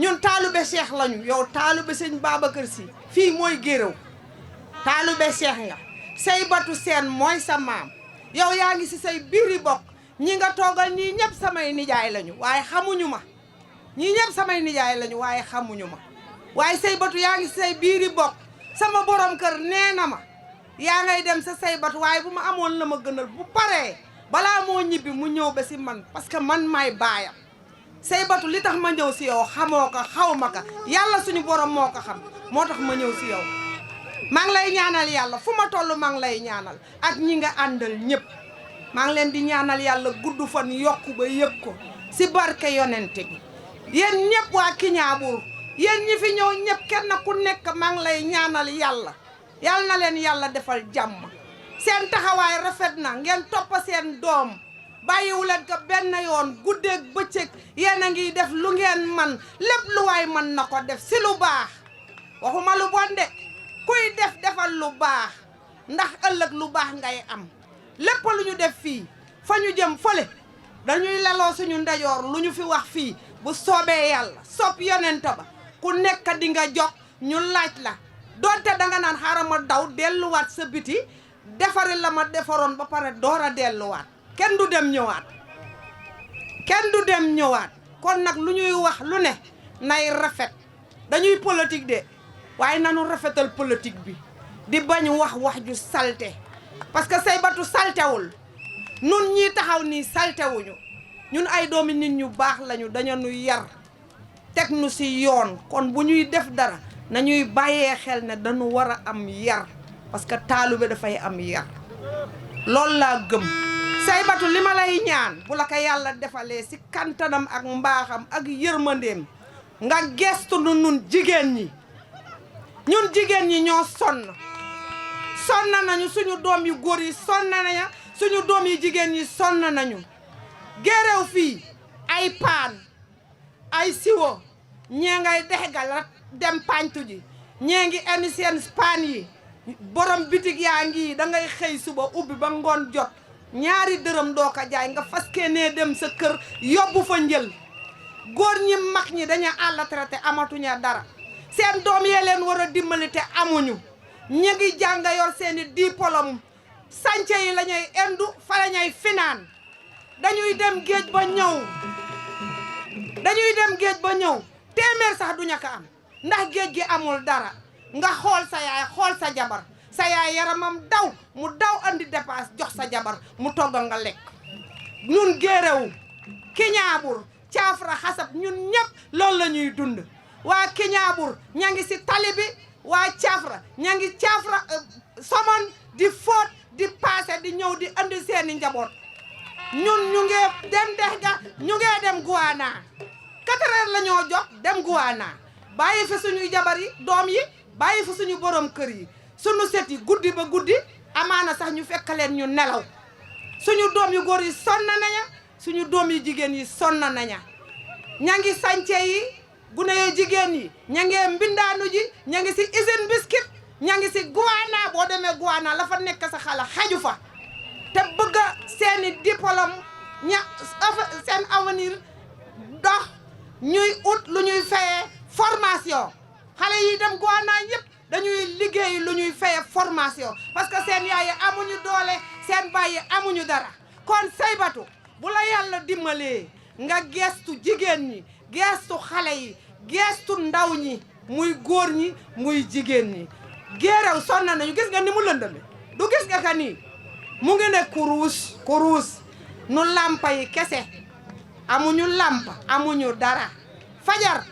I: ñun taalube Cheikh lañu yow taalube sëñ Babacar Si fii mooy Guéréo taalube Cheikh nga Saybatu Sène mooy sa maam yow yaa ngi si say biiri bokk ñi nga toogal ñii ñëpp samay nijaay lañu waaye xamuñu ma ñii ñëpp samay nijaay lañu waaye xamuñu ma waaye Saybatu yaa ngi si say biiri bokk sama borom kër nee na ma yaa ngay dem sa Saybatu waaye bu ma amoon la ma gënal bu paree balaa moo ñibbi mu ñëw ba si man parce que man maay baayam Saybatu li tax ma ñëw si yow xamoo ko xaw ma ko yàlla suñu borom moo ko xam moo tax ma ñëw si yow maa ngi lay ñaanal yàlla fu ma toll maa ngi lay ñaanal ak ñi nga àndal ñëpp maa ngi leen di ñaanal yàlla gudd fan yokku ba yëg ko si barke yonente bi yéen ñëpp waa Kiñaabuur yéen ñi fi ñëw ñëpp kenn ku nekk maa ngi lay ñaanal yàlla yal na leen yàlla defal jàmm seen taxawaay rafet na ngeen topp seen doom bàyyiwu leen ko benn yoon guddeeg bëccëg yéen a ngi def lu ngeen man lépp lu waay man na ko def si lu baax waxuma lu bon de kuy def defal lu baax ndax ëllëg lu baax ngay am lépp lu ñu def fii fa ñu jëm fële dañuy leloo suñu ndejoor lu ñu fi wax fii bu soobee yàlla sopp yonent ba ku nekk di nga jox ñu laaj la donte danga naan xaaral ma daw delluwaat sa biti defari la ma defaroon ba pare door a delluwaat kenn du dem ñëwaat kenn du dem ñëwaat kon nag lu ñuy wax lu ne nay rafet dañuy politique de waaye nanu rafetal politique bi di bañ wax ju salte parce que Saybatu saltewul nun ñii taxaw nii saltewuñu ñun ay doomi nit ñu baax lañu dañu nu yar teg nu ci yoon kon bu ñuy def dara nañuy bàyyee xel ne dañu war a am yar parce que taalibe dafay am yar loolu laa gëm Saybatu li ma lay ñaan bu la ko yàlla defalee ci kantanam ak mbaaxam ak yërmandeem nga gestu nu nun jigéen ñi ñun jigéen ñi ñoo sonn nañu suñu doom yu góor yi sonn nañu suñu doom yi jigéen yi sonn nañu géréw fii ay paan ay siwo ñee ngay dexgal rek dem pañtu ji ñee ngi indi seen paan yi borom bitig yaa ngi da ngay xëy suba ubbi ba ngoon jot ñaari dërëm doo ko jaay nga faskee nee dem sa kër yóbbu fa njël góor ñi mag ñi dañu àll traité amatuña dara seen doom yee leen war a dimbali te amuñu ñi ngi jàng yor seeni diplôme sànce yi la ñuy endu fa la ñuy finaan dañuy dem géej ba ñëw téeméer sax duñu ko am ndax géej gi amul dara nga xool sa yaay xool sa jabar sa yaay yaramam daw mu daw andi dépasse jox sa jabar mu togg nga lekk ñun géerewu Kiñaabuur Caafara Xasab ñun ñëpp loolu la ñuy dund waa Kiñaabuur ña ngi si tali bi waa Caafara ña ngi Caafara somon di fóot di paase di ñëw di andi seeni njaboot ñun ñu ngi dem dex ga ñu ngi dem Guana 4 heures la ñoo jox dem Guana bàyyi fi suñuy jabar yi doom yi bàyyi fi suñu borom kër yi suñu set yi guddi ba guddi amaana sax ñu fekk leen ñu nelaw suñu doom yu góor yi sonn naña suñu doom yi jigéen yi sonn naña ña ngi sànce yi gune yi jigéen yi ña ngi mbindaanu ji ña ngi si usine biscuit ña ngi si Guana boo demee Guana la fa nekk sa xala xaju fa te bëgg seeni diplôme seen avenir dox ñuy ut lu ñuy fayee formation xale yi dem Guana yëpp dañuy liggéey lu ñuy fayee formation parce que seen yaay yi amuñu doole seen baay yi amuñu dara kon Saybatu bu la yàlla dimbalee nga gestu jigéen ñi gestu xale yi gestu ndaw ñi muy góor ñi muy jigéen ñi géerew sonn nañu gis nga ni mu lëndame du gis nga ka nii mu ngi ne kuruus nu lampa yi kese amuñu lampa amuñu dara fajar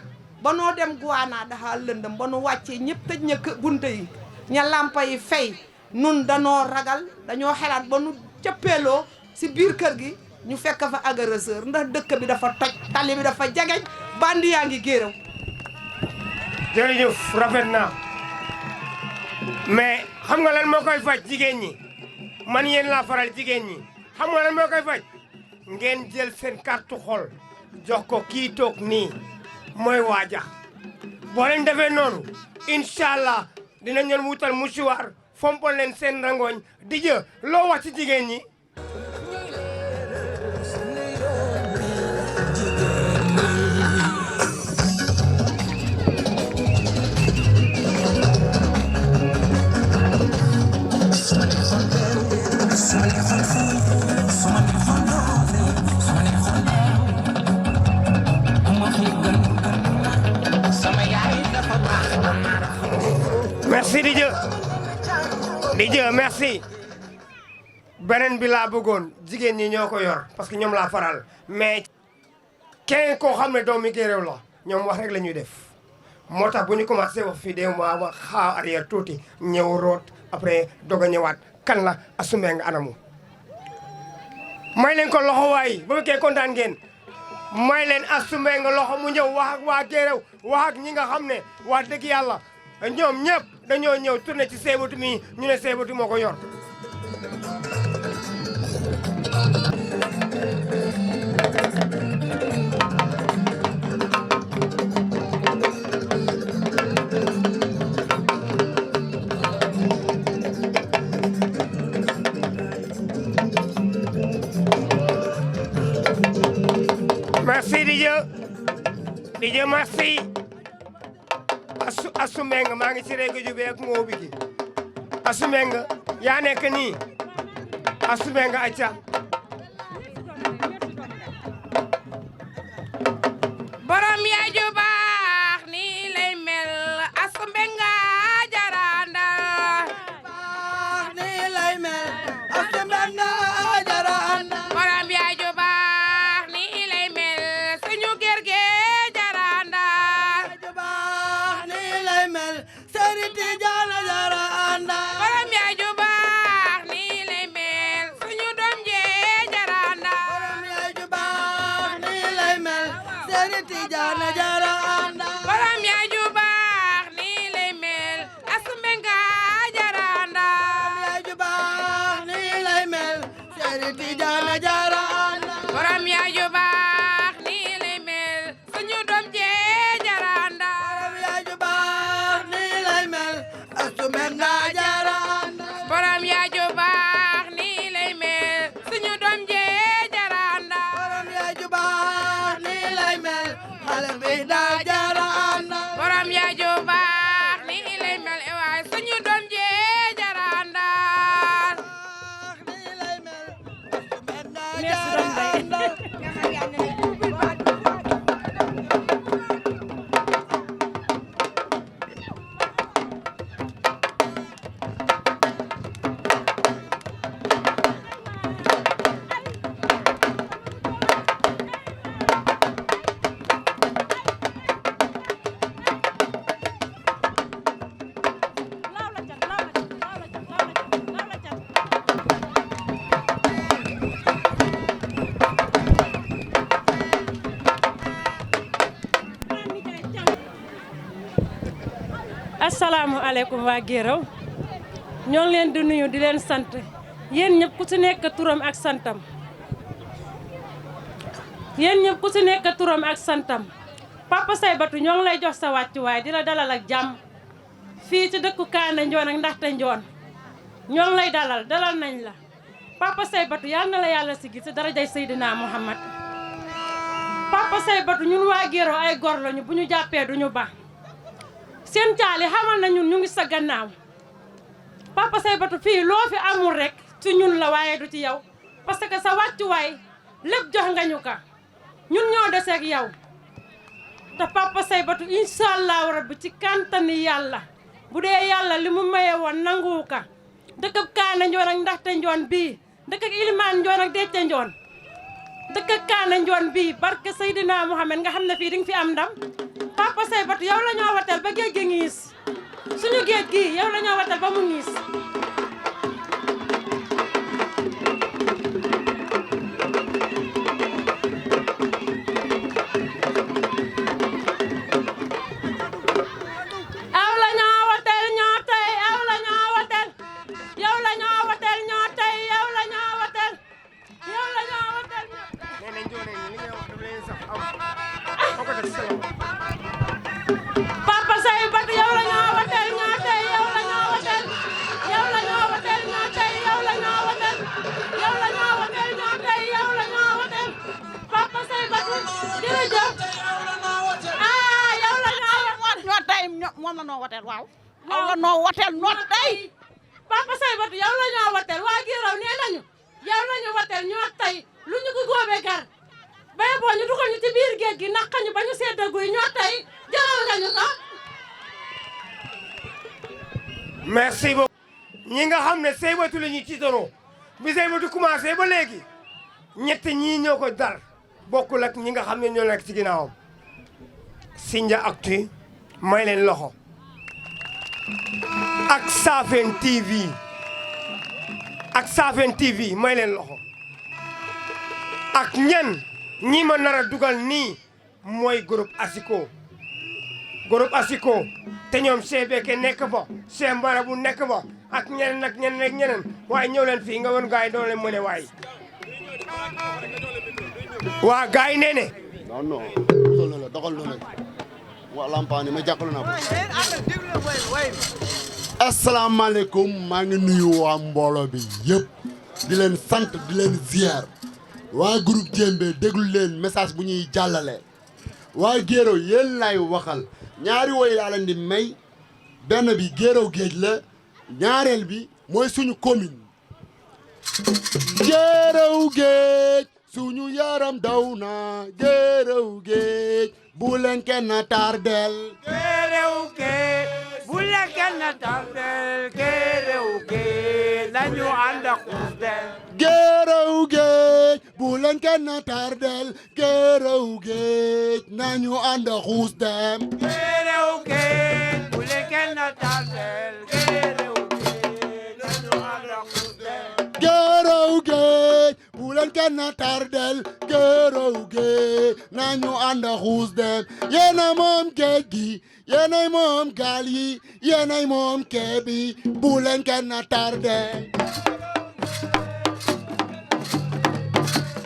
I: ba noo dem Guana dafa lëndëm ba nu wàccee ñëpp tëj ña bunte yi ña lampa yi fay nun danoo ragal dañoo xelaat ba nu cëppeeloo si biir kër gi ñu fekk fa agresseur ndax dëkk bi dafa toj tali bi dafa jageñ bandi yaa ngi géerew
H: jërëjëf rafet na mais xam nga lan moo koy faj jigéen ñi man yéen laa faral jigéen ñi xam nga lan moo koy faj ngeen jël seen carte xol jox ko kii toog nii mooy waaja boo leen defee noonu incha allah dinañ leen wutal mouchoir fompal leen seen rangooñ di jë loo wax ci jigéen ñi merci Didier Dieu merci beneen bi laa bëggoon jigéen ñi ñoo ko yor parce que ñoom laa faral mais kenn koo xam ne doomi Guéréo la ñoom wax rek la ñuy def moo tax bu ñu commencé wax fii de ma wax xaaw arrière tuuti ñëw root après doog a ñëwaat kan la Astou Mbengue anamu may leen ko loxo waay ba fekkee kontaan ngeen may leen Astou Mbengue loxo mu ñëw wax ak waa Guéréo wax ak ñi nga xam ne wax dëgg yàlla ñoom ñëpp dañoo ñëw tourné ci Seybatou mi ñu ne Seybatou moo ko yor merci Didier merci Astou Mbengue maa ngi ci réegu jubee ak ngoo bi gi Astou Mbengue yaa nekk nii Astou Mbengue acca
N: borom yaay ju baax nii lay mel Astou Mbengue jaranda nii lay mel Astou Mbengue jaranda borom yaay ju baax nii lay mel suñu gerge jaranda ju baax nii lay mel Seriti Jana jaranda borom yaay ju baax nii lay mel suñu doom je jaranda borom yaay ju baax nii lay mel Seriti Jana jaranda borom yaay ju baax nii lay mel Astou Mbengue jaranda borom yaay ju baax nii lay mel Seriti Jana jaranda borom yaay ju baax nii lay mel suñu doom je jaranda borom yaay ju baax nii lay mel Astou Mbengue jaranda borom yaay ju baax nii lay mel suñu doom je jaranda borom yaay ju baax nii lay mel xale bi daa jaranda borom yaay ju baax nii lay mel waay suñu doom je jaranda nii lay mel
P: asalaamaaleykum waa Guéréo ñoo ngi leen di nuyu di leen sant yéen ñëpp ku ci nekk turam ak santam Papa Seybatou ñoo ngi lay jox sa wàccuwaay di la dalal ak jàmm fii ci dëkku Kaane Njoon ak Ndaxte Njoon ñoo ngi lay dalal nañ la Papa Seybatou yal na la yàlla sigil ci darajay Seydina Muhammad Papa Seybatou ñun waa Guéréo ay gor lañu bu ñu jàppee duñu ba seen caali xamal na ñun ñu ngi sa gannaaw Papa Seybatou fii loo fi amul rek ci ñun la waaye du ci yow parce que sa wàccuwaay lépp jox nga ñu ka ñun ñoo deseeg yow te Papa Seybatou incha allahu rabbi ci kantani yàlla bu dee yàlla li mu maye woon nangu ka dëkkab Kaane Njoon ak Ndaxte Njoon bii dëkk ak Ilimaan Njoon ak Decce Njoon dëkk ak Kaane Njoon bii barke Seydina Muhammad nga xam ne fii di nga fi am ndam Papa Seybatou yow la ñoo watal ba géej gi ngiis suñu géej gi yow la ñoo watal ba mu ngiis aw la ñoo watal ñoo tey aw la ñoo watal yow la ñoo watal ñoo tey yow la ñoo watal yow la ñoo watal Papa Seybatou yow la ñoo watal ñoo tey yow la ñoo watal yow la ñoo watal ñoo tey yow la ñoo watal yow la ñoo watal ñoo tey yow la ñoo watal Papa Seybatou jërëjëf ah yow la ñoo watal
Q: ñoo tey moom la noo watal waaw moom la noo watal ñoo tey
P: Papa Seybatou yow la ñoo watal waa Guéréo nee nañu yow la ñu watal ñoo tey lu ñu ko góobee gar bay boo ñu dugal ñu ci biir géej gi naq ñu ba ñu sedda guy ñoo tey jaral nga ñu ko
H: merci beaucoup ñi nga xam ne Saybatu la ñuy tiitaroo bi Saybatu commencé ba léegi ñett ñii ñoo ko dar bokkul ak ñi nga xam ne ñoo nekk ci ginnaawam Sindia Actu may leen loxo ak Safeen TV may leen loxo ak ñan ñi ma nar a dugal nii mooy groupe Asiko te ñoom CBK nekk fa Cheikh Mbara bu nekk fa ak ñeneen waaye ñëw leen fii nga woon gars yi doon leen mëne waaye waa gars yi nee ne
R: non doxal loolu wa lampaani ma jàkkalu naa ko asalaamaaleykum maa ngi nuyu waa mbooloo bi yëpp di leen sant di leen ziar waa groupe Diembé déglu leen message bu ñuy jàllale waa Guéréo yéen lay waxal ñaari woy laa leen di may benn bi Guéréo géej la ñaareel bi mooy suñu commune Guéréo géej suñu yaram daw na Guéréo géej bu leen kenn tardel
S: Guéréo géej bu leen kenn tardel Guéréo géej nañu ànd ak xuus dem
R: Guéréo géej bu leen kenn tardel Guéréo géej nañu ànd ak xuus dem
S: Guéréo géej bu leen kenn tardel Guéréo géej nañu ànd ak xuus dem
R: Guéréo géej bu leen kenn tardel Guéréo géej nañu ànd ak xuus dem yéena moom géej gi yéenay moom gaal yi yéenay moom kee bi bu leen kenn tardel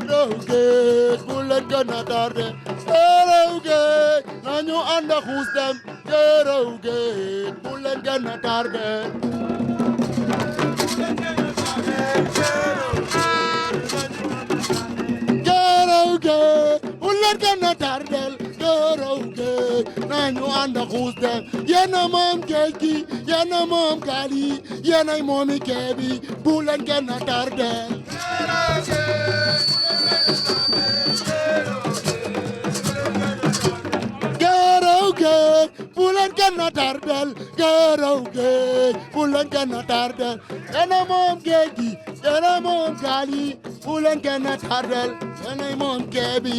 R: Guéréo géej bu leen kenn tardel Guéréo géej nañu ànd ak xuus dem Guéréo géej bu leen kenn tardel Guéréo géej bu leen kenn tardel Guéréo géej nañu ànd ak xuus dem yéena moom géej gi yéena moom gaal yi yéenay moomi kee bi bu leen kenn tardel Guéréo géej bu leen kenn tardel Guéréo géej bu leen kenn tardel yéena moom géej gi yéena moom gaal yi bu leen kenn tardel yéenay moom kee bi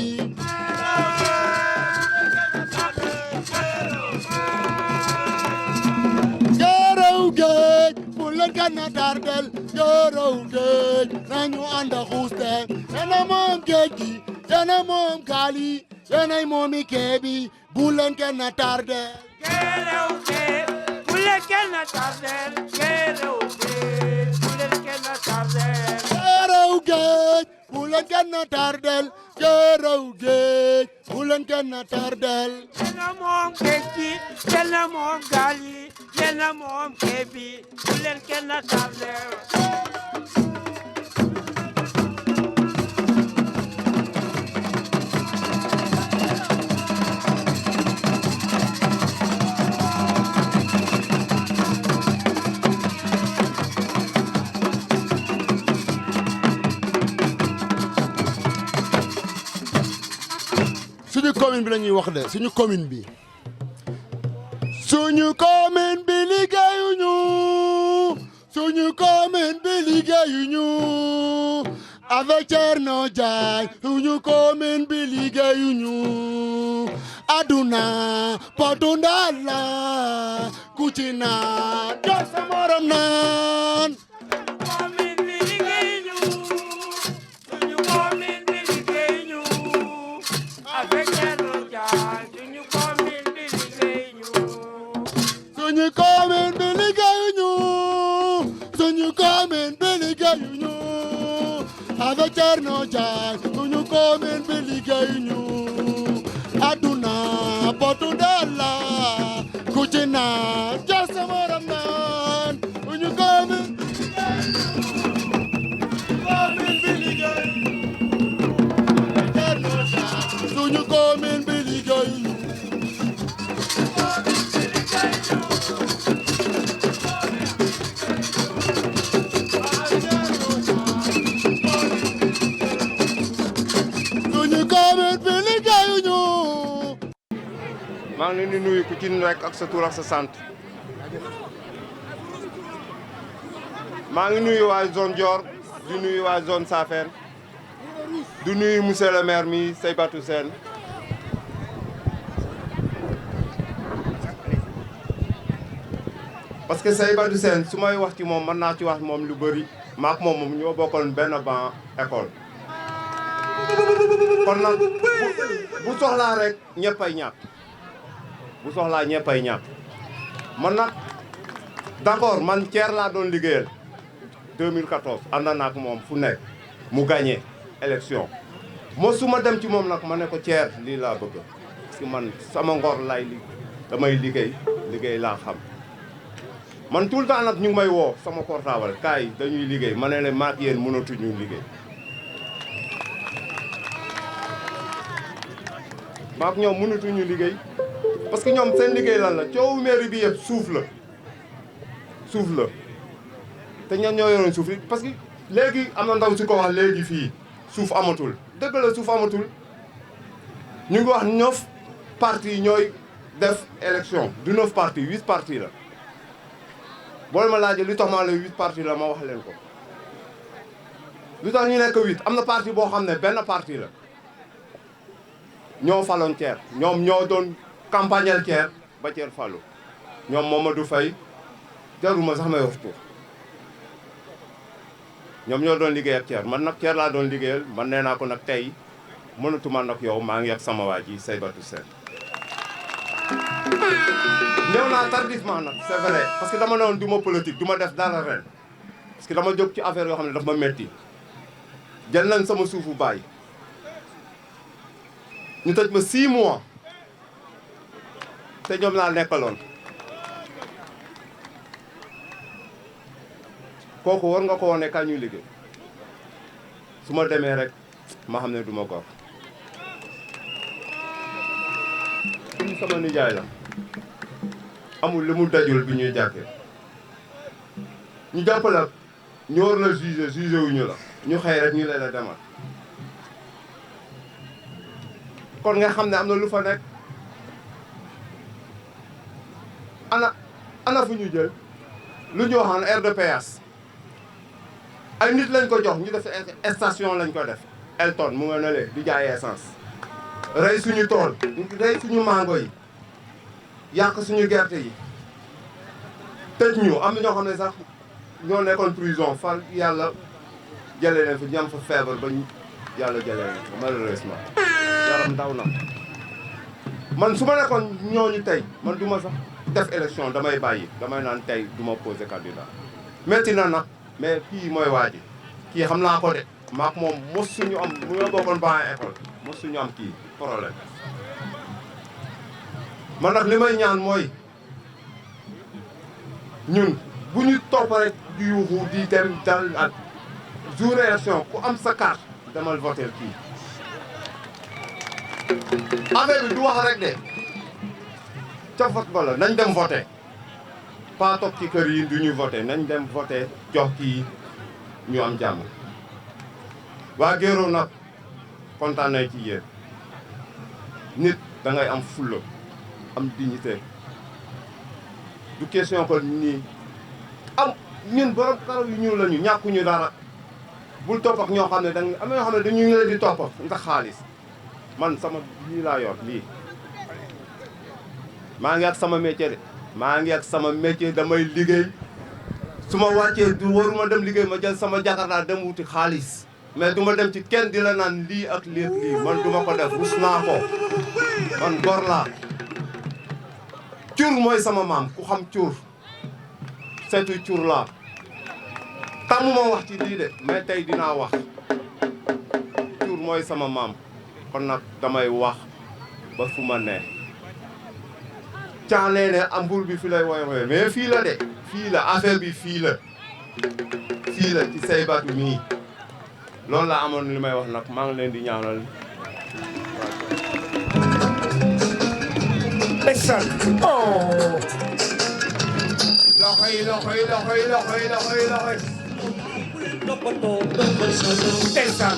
R: Guéréo géej bu leen kenn tardel Guéréo géej nañu ànd ak xuus dem yéena moom géej gi yéena moom gaal yi yéenay moomi kee bi bu leen kenn tardel
S: Guéréo géej bu leen kenn tardel Guéréo géej bu leen kenn tardel
R: Guéréo géej bu leen kenn tardel Guéréo géej bu leen kenn tardel
S: yéena moom géej gi yéena moom gaal yi yéena moom kee bi bu leen kenn tardel
R: suñu commune bi la ñuy wax de suñu commune bi suñu commune bi liggéeyuñu suñu commune bi liggéeyuñu avec Thierno Ndiaye suñu commune bi liggéeyuñu aduna potu ndaal la ku ci naan jox sa morom naan suñu commune bi liggéeyuñu suñu commune bi liggéeyuñu avec Thierno Ndiaye suñu commune bi liggéeyuñu aduna potu ndaal la ku ci naan jox sa morom naan suñu commune bi liggéeyuñu suñu commune bi liggéeyuñu
T: maa ngi leen di nuyu ku ci nekk ak sa tur ak sa sant maa ngi nuyu waa zone Dior di nuyu waa zone Safène di nuyu monsieur le maire mi Seybatou Sène parce que Seybatou Sène su may wax ci moom mën naa ci wax moom lu bëri maak moom ñoo bokkoon benn ban école kon nag bu soxlaa rek ñëppay ñàkk bu soxlaa ñëppay ñàkk man nag d'accord man Thier laa doon liggéeyal 2014 ànd naa ak moom fu nekk mu gagné élection mosuma dem ci moom nag ma ne ko Thier lii laa bëgg parce que man sama ngor lay damay liggéey laa xam man tout le temps nag ñu ngi may woo sama portable kaay dañuy liggéey ma ne leen maak yéen mënatuñu liggéey maak ñoom mënatuñu liggéey parce que ñoom seen liggéey lan la coowu mairie bi yëpp suuf la te ñan ñoo yoroon suuf yi parce que léegi am na ndaw si ko wax léegi fii suuf amatul dëgg la suuf amatul ñu ngi wax 9 partis ñooy def élection du 9 partis 8 partis la boole ma laajee li tax ma la 8 partis la ma wax leen ko lu tax ñu nekk 8 am na parti boo xam ne benn parti la ñoo faloon Thier ñoom ñoo doon campagnal Thier ba Thier falu ñoom Mamadou Faye jaruma sax may wax tur ñoom ñoo doon liggéey ak Thier man nag Thier laa doon liggéeyal man nee naa ko nag tey mënatuma nag yow maa ngi ak sama waa ji Seybatou Sène ñëw naa tardivement nag c'est vrai parce que dama ne woon du ma politique du ma def dara ren parce que dama jóg ci affaire yoo xam ne daf ma metti jël nañ sama suufu baay ñu tëj ma 6 mois te ñoom laa nekkaloon kooku war nga ko wane kañ ñuy liggéey su ma demee rek ma xam ne du ma gor sama nijaay la amul li mu dajul bi ñuy jàkkee ñu jàpp la ñu war la jugé wuñu la ñu xëy rek ñu leen a demal kon nga xam ne am na lu fa nekk ana fu ñu jël lu ñu waxaan aire de péage ay nit lañ ko jox ñu def station lañ ko def Elton mu nga ne di jaay essence rey suñu tool rey suñu mango yi yàq suñu gerte yi tëj ñu am na ñoo xam ne sax ñoo nekkoon prison fa yàlla jëlee leen fa ñam fa feebar ba yàlla jëlee leen fa malheureusement yaram ndaw na man su ma nekkoon ñooñu tey man du ma sax def élection damay bàyyi damay naan tey du ma posé candidat métti na nag mais kii mooy waa ji kii xam naa ko de maak moom mos suñu am mu nga bokkoon ba école mos suñu am kii problème man nag li may ñaan mooy ñun bu ñu topp rek di yuuxu di dem dal ak jour élection ku am sa carte demal voter kii affaire bi du wax rek de ca vote ba la nañ dem voter pas toog ci kër yi du ñu voter nañ dem voter jox kii ñu am jàmm waa Guéréo nag kontaan nañ ci yéen nit da ngay am fulla am dignité du question que nii am ñun borom karaw yu ñuul lañu ñàkkuñu dara bul topp ak ñoo xam ne danga am na ñoo xam ne dañu leen di topp ndax xaalis man sama lii laa yor lii maa ngi ak sama métier de maa ngi ak sama métier damay liggéey su ma wàccee du waruma dem liggéey ma jël sama jakarta dem wuti xaalis mais du ma dem ci kenn di la naan lii ak lii ak lii man du ma ko def rus naa ko man gor laa cuur mooy sama maam ku xam cuur seetu cuur laa tàmmuma wax ci lii de mais tey dinaa wax cuur mooy sama maam kon nag damay wax ba fu ma ne caanee ne ambul bi fi lay woy mais fii la de fii la affaire bi fii la ci Seybatou mii loolu la amoon li may wax nag maa ngi leen di ñaanal
H: ndeysaan oh
S: loxoy
H: ndeysaan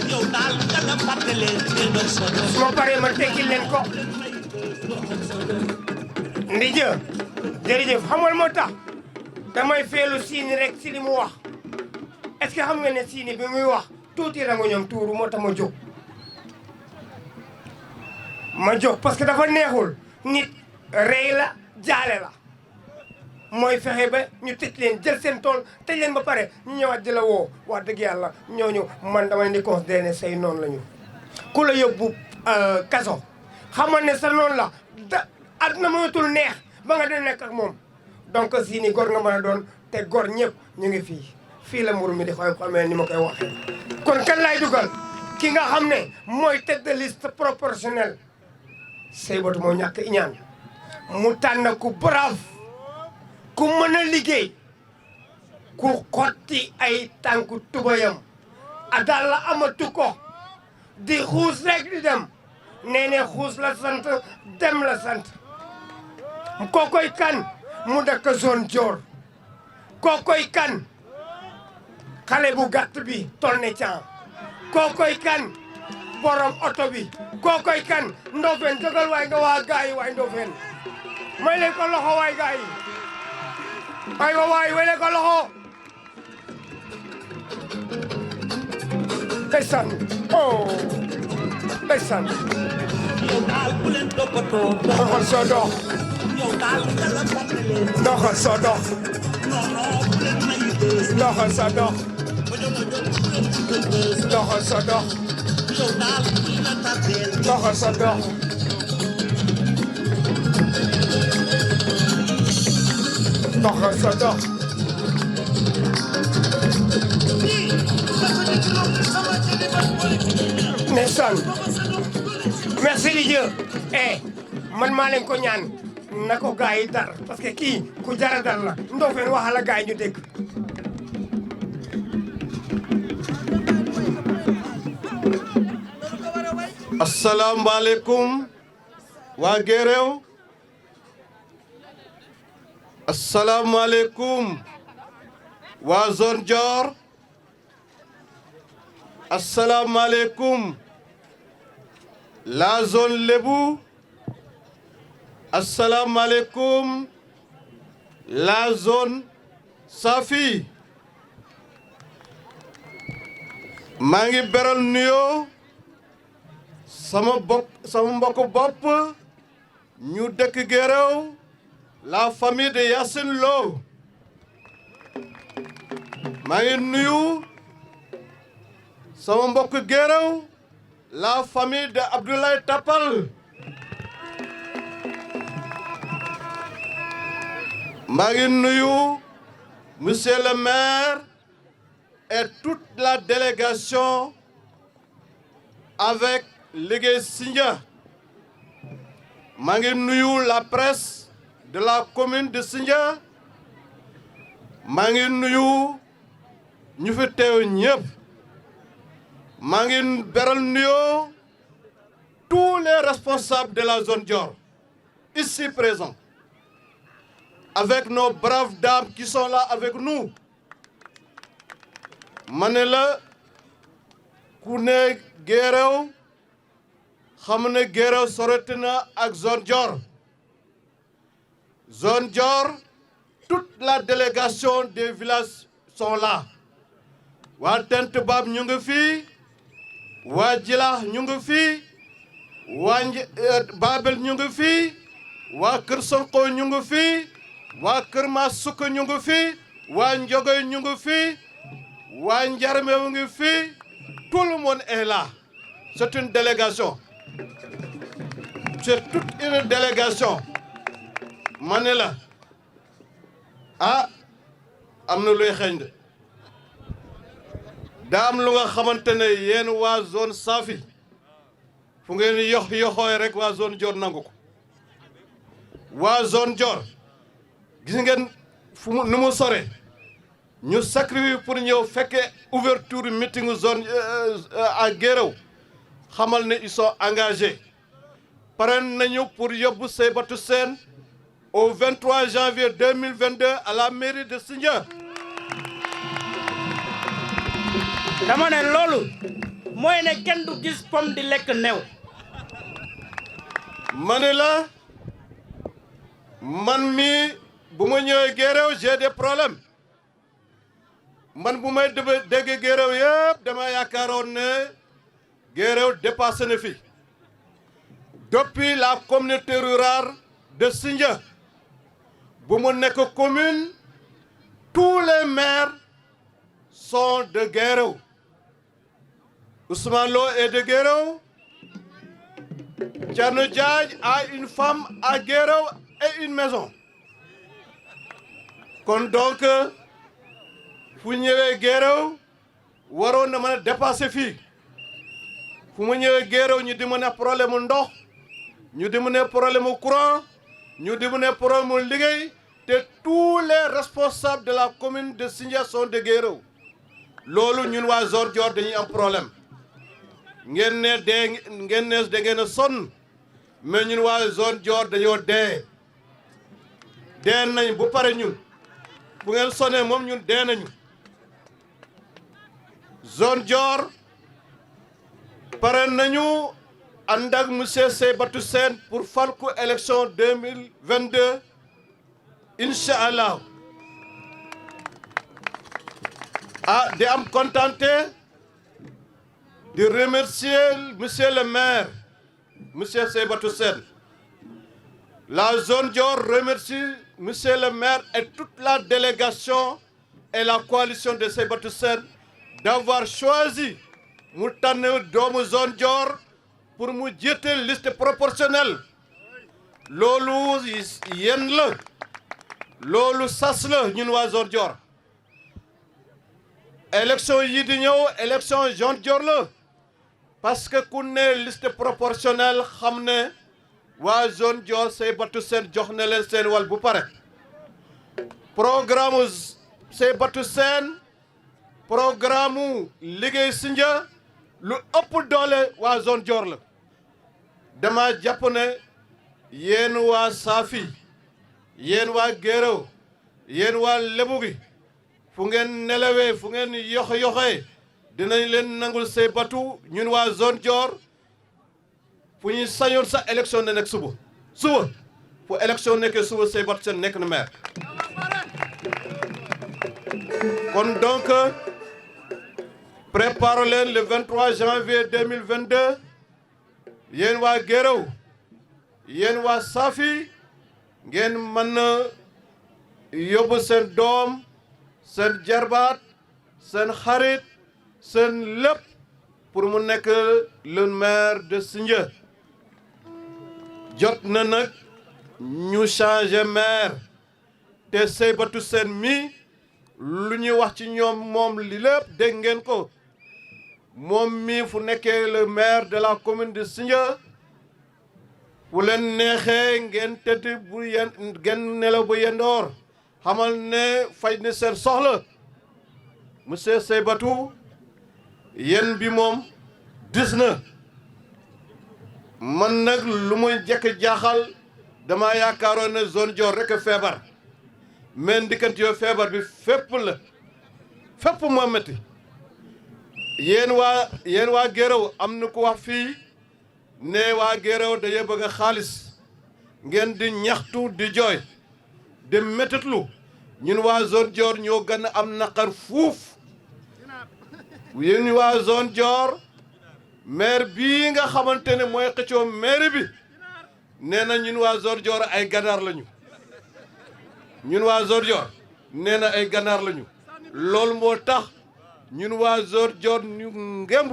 H: su ma paree ma tekkil leen ko ndija jërëjëf xamal moo tax damay feelu siini rek si li mu wax est-ce que xam nga ne Sini bi muy wax tuuti rango ñoom tuuru moo tax ma jóg parce que dafa neexul nit rey la jaale la mooy fexe ba ñu tëj leen jël seen tool tëj leen ba pare ñu ñëwaat di la woo wax dëgg yàlla ñooñu man dama leen di considéré ne say noonu la ñu ku la yóbbu kaso xamal ne sa noonu la da àdduna mënatul neex ba nga dina nekk ak moom donc Sini gor nga mën a doon te gor ñëpp ñu ngi fii la mburu mi di xamee ni ma koy waxee kon kan lay dugal ki nga xam ne mooy tête de liste proportionnelle Saybatu moo ñàkk iñaan mu tànn ku brave ku mën a liggéey ku xotti ay tànku tubayam a daal la amatu ko di xuus rek di dem nee ne xuus la sant dem la sant kookoy kan mu dëkk zone Dior kookoy kan xale bu gàtt bi tol ne can kookoy kan borom oto bi kookoy kan Ndofène jógal waay nga waa gaay waay Ndofène may leen ko loxo waay gaay ay waay may leen ko loxo ndeysaan oh ndeysaan doxal soo dox doxal soo dox doxal soo dox doxal soo dox doxal soo dox doxal soo dox ndeysaan merci li Dieu man maa leen ko ñaan na ko gars yi dar parce que kii ku jara dar la Ndofène waxal la gars yi ñu dégg
T: asalaamaaleykum waa Guéréo asalaamaaleykum waa zone Dior asalaamaaleykum la zone Lébou asalaamaaleykum la zone Safi maa ngi beral nuyoo sama mbokk bopp ñu dëkk Guéréo la famille de Yacine Lo maa ngi nuyu sama mbokk Guéréo la famille de Abdoulaye Tapal maa ngi nuyu monsieur le maire et toute la délégation avec Ligue Sindia maa ngi nuyu la presse de la commune de Sindia maa ngi nuyu ñu fi teew ñëpp maa ngi beral nuyoo tous les responsables de la zone Dior ici présents avec nos braves dames qui sont là avec nous ma ne la ku ne Guéréo xam ne Guéréo soroti na ak zone Dior zone Dior toute la délégation des villages sont là waa Tent Bab ñu ngi fii waa Djilakh ñu ngi fii waa Babel ñu ngi fii waa Kër Sonko ñu ngi fii waa Kër Masuk ñu ngi fii waa Ndiogoy ñu ngi fii waa Njarme mu ngi fii tout le monde est là c'est une délégation c'est toute une délégation ma ne la am na luy xeeñ de daa am lu nga xamante ne yéen waa zone Safi fu ngeen yoxooy rek waa zone Dior nangu ko waa zone Dior gis ngeen fu mu nu mu sore ñu sacrifié pour ñëw fekkee ouverture meeting zone à Guéréo xamal ne ils sont engagés pare nañu pour yóbbu Saybatu Sène au 23 janvier 2022 à la mairie de Sindia.
S: dama ne loolu mooy ne kenn du gis pom di lekk new.
T: ma ne la man mi bu ma ñëwee Guéréo j'ai des problèmes
U: man bu may dégg Guéréo yëpp dama yaakaaroon ne Guéréo dépassé na fi depuis la communauté rurale de Sindia bu mu nekk commune tous les maires sont de Guéréo. Ousmane Lo est de Guéréo. Thierno Diagne a une femme à Guéréo et une maison. Kon donc fu ñëwee Guéréo waroon na mën a dépasser fii fu mu ñëwee Guéréo ñu di mën a problème mu ndox ñu di mën a problème mu courant ñu di mën a problème mu liggéey te tous les responsables de la commune de Sindia sont de Guéréo loolu ñun waa zone Dior dañuy am problème ngeen ne da ngeen a sonn mais ñun waa zone Dior dañoo dee nañ bu pare ñun bu ngeen sonné moom ñun dee nañu zone Dior pare nañu ànd ak monsieur Seybatou Sène pour fal ko élection 2022 incha allah di am contenté de remercier monsieur le maire monsieur Seybatou Sène. La zone Dior remercie monsieur le maire et toute la délégation et la coalition de Seybatou Sène d'avoir choisi mu tànn doomu zone Dior pour mu jiite liste proportionnelle loolu yéen la loolu sas la ñun waa zone Dior élection yi di ñëw élection zone Dior la parce que ku ne liste proportionnelle xam ne waa zone Dior Seybatou Sène jox na leen seen wàll bu pare programme Seybatou Sène programme liggéey Sindia lu ëpp doole waa zone Dior la dama jàpp ne yéen waa Safi yéen waa Guéréo yéen waa Lebu gi fu ngeen nelawee fu ngeen yoxe dinañ leen nangul Seybatou ñun waa zone Dior fu ñuy sañoon sa élection ne nekk suba fu élection nekkee suba Seybatou Sène nekk na maire kon donc prépare leen le 23 janvier 2022 yéen waa Guéréo yéen waa Safi ngeen mën na yóbbu seen doom seen jarbaat seen xarit seen lépp pour mu nekk le maire de Sindia jot na nag ñu changer maire te Seybatou Sène mi lu ñuy wax ci ñoom moom li lépp dégg ngeen ko moom mi fu nekkee le maire de la commune de Sindia fu leen neexee ngeen tëdd bu ngeen nelaw ba yendoor xamal ne faj ne seen soxla monsieur Seybatou yéen bi moom dis na man nag lu muy jekk jaaxal dama yaakaaroon ne zone Dior rek feebar mais ndikkante yoo feebar bi fépp la fépp moo métti yéen waa Guéréo am na ko wax fii ne waa Guéréo dañoo bëgg a xaalis ngeen di ñaxtu di jooy di métitlu ñun waa zone Dior ñoo gën a am naqar fuuf yéen waa zone Dior maire bii nga xamante ne mooy xëccoo maire bi nee na ñun waa zone Dior ay ganaar lañu ñun waa zone Dior nee na ay ganaar lañu loolu moo tax ñun waa zone Dior ñu ngemb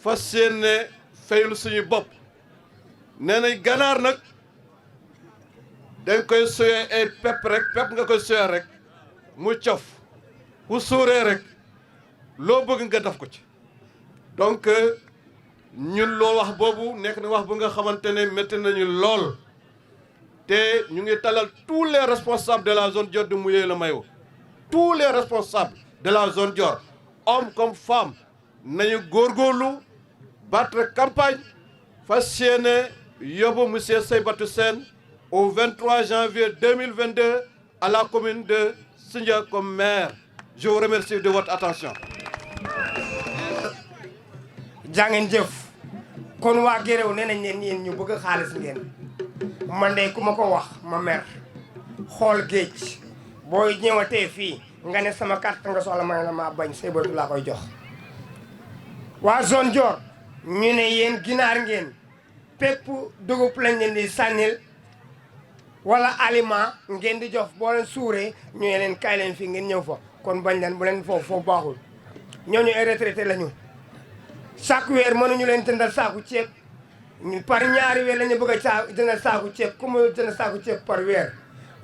U: fas yéene faylu suñu bopp nee na ganaar nag dañ koy soyee ay pepp rek pepp nga koy soyee rek mu cof ku suuree rek loo bëgg nga def ko ci donc ñun loo wax boobu nekk na wax bu nga xamante ne métti nañu lool te ñu ngi talal tous les responsables de la zone Dior de mouiller le maillot tous les responsables de la zone Dior hommes comme femmes nañu góorgóorlu battre campagne fas yéene yóbbu monsieur Seybatou Sène au 23 janvier 2022 à la commune de Sindia comme maire. Je vous remercie de votre attention.
H: jàngeen jëf kon waa Guéréo nee nañ leen yéen ñu bëgg xaalis ngeen man de ku ma ko wax ma mer xool géej booy ñëwatee fii nga ne sama carte nga soxla ma ne la maa bañ Sey Batu laa koy jox waa zone Dior ñu ne yéen ginaar ngeen pépp dugub lañ leen di sànnil wala aliment ngeen di jox boo leen suuree ñu ne leen kaay leen fii ngeen ñëw fa kon bañ leen bu leen foofu baaxul ñooñu ay retraité lañu chaque weer mënuñu leen jëndal saaku ceeb par ñaari weer la ñu bëgg a jëndal saaku ceeb ku mu jënd saaku ceeb par weer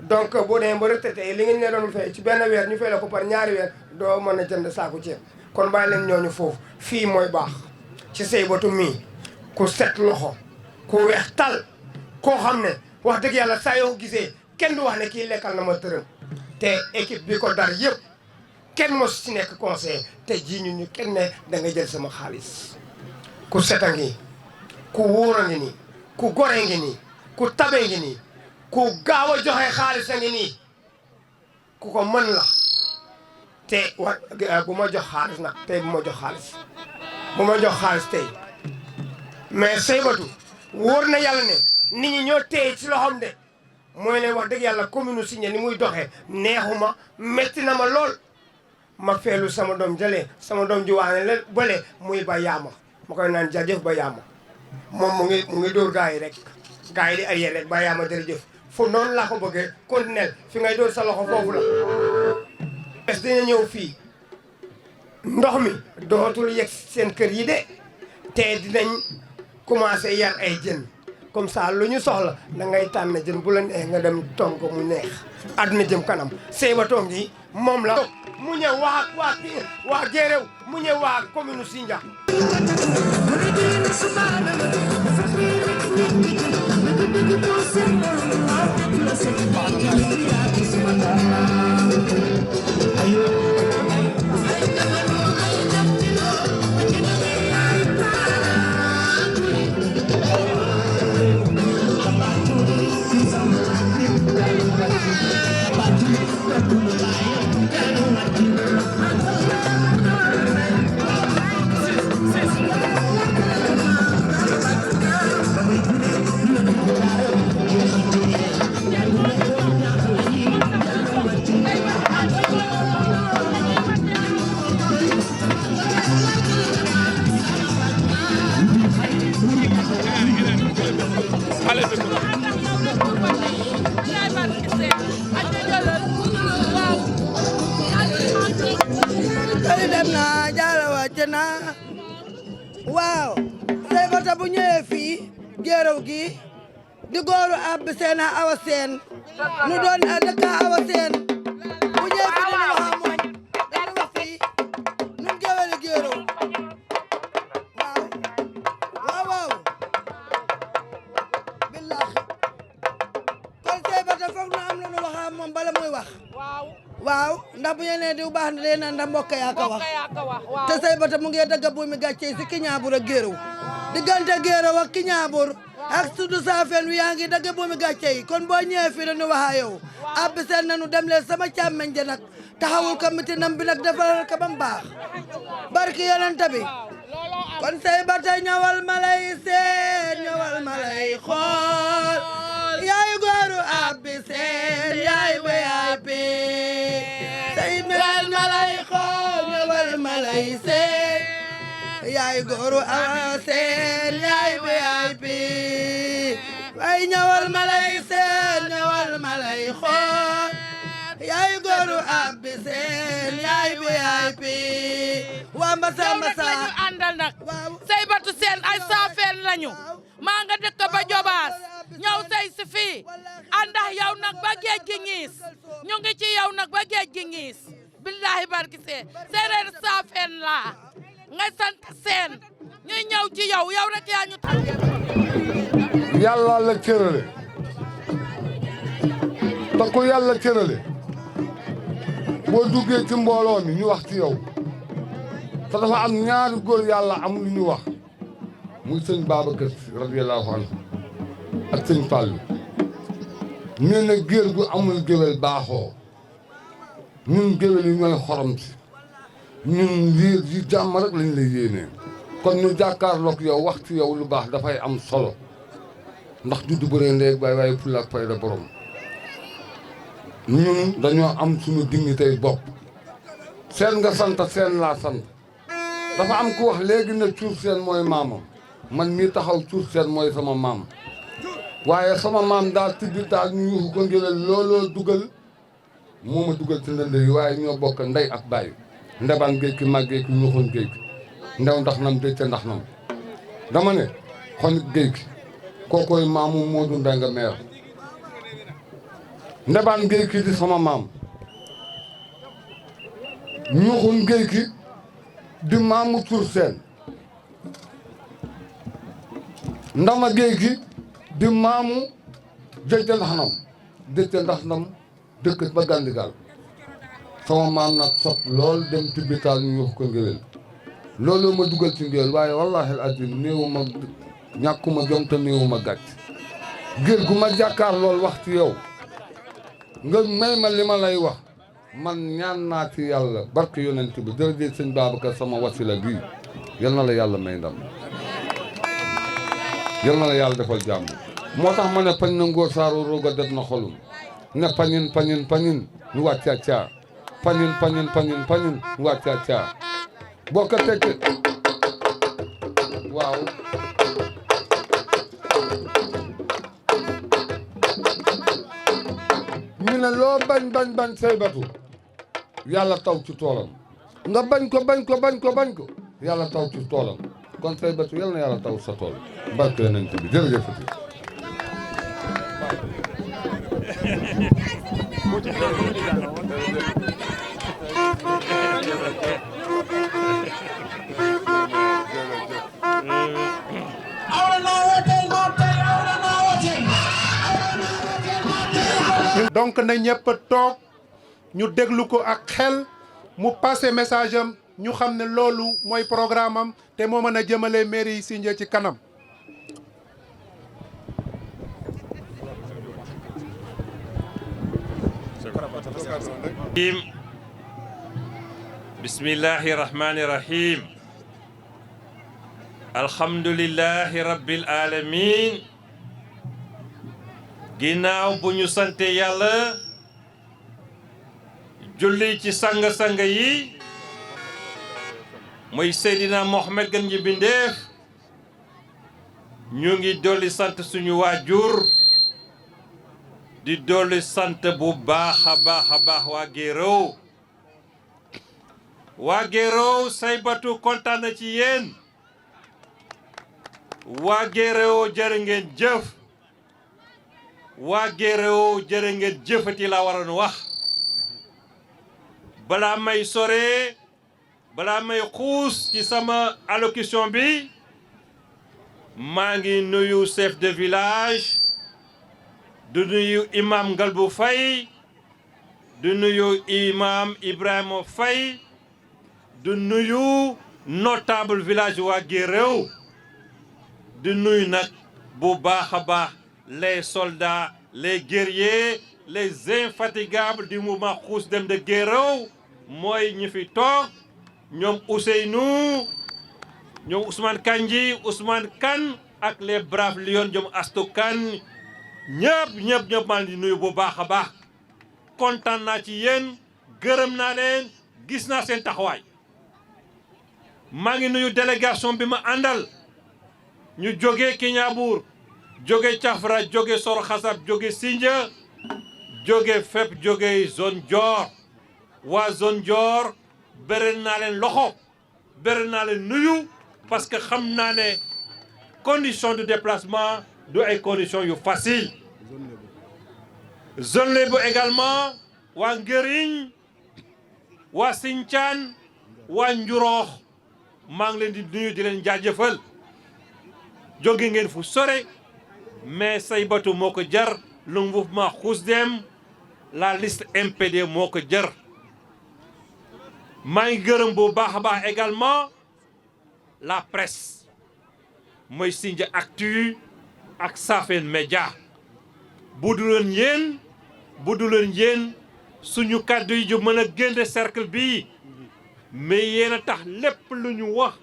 H: donc boo demee ba retraité li ngeen ne doon fay ci benn weer ñu fay la ko par ñaari weer doo mën a jënd saaku ceeb kon bàyyi leen ñooñu foofu fii mooy baax ci Sey Batu mii ku set loxo ku weex tal koo xam ne wax dëgg yàlla saa yoo gisee kenn du wax ne kii lekkal na ma tërëm te équipe bi ko dar yëpp kenn mos ci nekk conseil te ji ñu kenn ne da nga jël sama xaalis ku set a ngi ku wóor a ngi nii ku gore ngi nii ku tabe ngi nii ku gaaw a joxe xaalis a ngi nii ku ko mën la te bu ma jox xaalis nag tey bu ma jox xaalis tey mais Sey Batu wóor na yàlla ne nit ñi ñoo téye ci loxoom de mooy ne wax dëgg yàlla commune Sindia ni muy doxee neexuma metti na ma lool ma feelu sama doom jëlee sama doom ji waane la bële muy ba yaama ma koy naan jaajëf ba yaama moom mu ngi dóor gars yi rek gars yi di arrière rek ba yaama jërëjëf fu noonu laa ko bëggee continuel fi ngay dóor sa loxo foofu la bés dina ñëw fii ndox mi dootul yegg seen kër yi de te dinañ commencé yar ay jën comme ça lu ñu soxla da ngay tànn jën bu la neex nga dem tong ko mu neex àdduna jëm kanam Sey Batu ngi moom la mu ñëw wax ak waa Guéréo mu ñëw wax ak commune Sindia
L: waaw Sey Batu bu ñëwee fii Guéréo gi di góoru ab seen Awa Seen nu doon dëkk Awa Seen bu ñëwee fii dina wax moom dañu wax fii nun géwéli Guéréo waaw billahi kon Sey Batu foog nu am lu nu wax moom bala muy wax waaw ndax bu ñu nee diw baax na leen ndax mbokk yaa ko wax te Sey Batu mu ngi dëgg bu mi gàccee si Kiñaabur ak Guéréo diggante Guéréo ak Kiñaabur ak sudu saafeen wi yaa ngi dëgg bu mi gàccee kon boo ñëwee fii dañu wax yow abbi seen nanu dem leen sama càmmeñ ja nag taxawul ko mitinam bi nag defaral ko ba mu baax barki yonent bi kon Sey Batu ñëwal ma lay seen ñëwal ma lay xool yaay góoru abbi seen yaay ba yaay pi Sey ñëwal ma lay xool ñëwal ma lay seen yaay góoru Awa Seen yaay ba yaay pi waay ñëwal ma lay seen ñëwal ma lay xool yaay góoru abbi seen yaay ba yaay pi waa mbasa mbasa
N: lañu àndal nag Sey Batu seen ay saafeen lañu maa nga dëkk ba Jobaas ñëw sey si fii àndax yow nag ba géej gi ngiis ñu ngi ci yow nag ba géej gi ngiis billahi barki see séeréer saafeen laa ngay sant seen ñuy ñëw ci yow rek yaa ñu tax
A: yàlla la cërale te ku yàlla cërale boo duggee ci mbooloo mi ñu wax ci yow te dafa am ñaari góor yàlla am lu ñu wax muy sëñ Babacar Si radiyallahu anhu ak sëñ Fallou ñu ne géer gu amul géwél baaxoo ñun géwél yi ñooy xorom si ñun lii yi jàmm rek lañ lay yéenee kon ñu jàkkaarloog yow wax ci yow lu baax dafay am solo ndax juddu bëree ndeeg baay waaye fulla ak fayda borom ñun dañoo am suñu dignité bopp seen nga sant seen laa sant dafa am ku wax léegi ne cuur seen mooy maamam man mii taxaw cuur seen mooy sama maam waaye sama maam daal tibbi daal ñu yuuxu ko ngeen looloo dugal moo ma dugal ci ndënd yi waaye ñoo bokk ndey ak baay ndebaan géej ki màggee ki ñuuxoon géej ki ndew ndax nam dëcc ndax nam dama ne xonit géej ki kookoy maamu Moodu Mbengue meer ndebaan géej ki di sama maam ñuuxoon géej ki di maamu Cuur Seen ndama géej ki di maamu dëcc ndax nam dëcc ndax nam dëkk ba Gandigal sama maam nag sopp lool dem tibbitaal ñu yuux ko ngéwél loolu ma dugal ci ngéwél waaye wallahi al azim néewuma ñàkkuma jom te néewuma gàcc géer gu ma jàkkaar lool wax ci yow nga may ma li ma lay wax man ñaan naa ci yàlla barke yonent bi jërëjëf sëñ Babacar sama wasila bii yal na la yàlla may ndam yal na la yàlla defal jàmm moo tax ma ne pañ na ngóor saaru roga def na xolum ne pañin pañin pañin ñu wàccaa caa pañin pañin pañin pañin ñu wàccaa caa boo ko tekkee waaw ñu ne loo bañ bañ bañ say batu yàlla taw ci toolam nga bañ ko bañ ko bañ ko bañ ko yàlla taw ci toolam kon say batu yàlla na yàlla taw sa tool barke nañ ci bi jërëjëfati
G: donc na ñëpp toog ñu déglu ko ak xel mu passé message am ñu xam ne loolu mooy programme am te moo mën a jëmale mairie Sindia ci kanam.
B: bismillahi rahmani rahim alhamdulillahi rabbil alamin ginnaaw bu ñu sante yàlla julli ci sang-sang yi muy Seydina Mohamed gën ji bindeef ñu ngi dolli sant suñu waajur di dolli sant bu baax a baax waa Guéréo waa Guéréo Saybatu kontaan na ci yéen waa Guéréo jërë ngeen jëf waa Guéréo jërë ngeen jëfati la waroon wax balaa may sore balaa may xuus ci sama allocution bi maa ngi nuyu chef de village du nuyu imam Ngalbu Faye du nuyu imam Ibrahima Faye du nuyu notable village waa Guéréo du nuyu nag bu baax a baax les soldats les guerriers les infatigables du mouvement Xuus Dem de Guéréo mooy ñi fi toog ñoom Ousseynou ñoom Ousmane Kandji Ousmane Kane ak les braves lions ñoom Astou Kane ñëpp maa ngi di nuyu bu baax a baax kontaan naa ci yéen gërëm naa leen gis naa seen taxawaay maa ngi nuyu délégation bi ma àndal ñu jógee Kiñaabuur jóge Cafra jóge Soro Xasab jóge Sindia jóge fépp jóge zone Dior waa zone Dior beral naa leen loxo beral naa leen nuyu parce que xam naa ne condition de déplacement du ay conditions yu facile zone Lébu également waa Ngëriñ waa Sinthiane waa Njuroox maa ngi leen di nuyu di leen jaajëfal jóge ngeen fu sore mais Saybatu moo ko jar le mouvement Xuus Dem la liste MPD moo ko jar maa ngi gërëm bu baax a baax également la presse mooy Sindia Actu ak Safeen Média bu duloon yéen suñu kàddu yi ju mën a génne cercle bi mais yéen a tax lépp lu ñu wax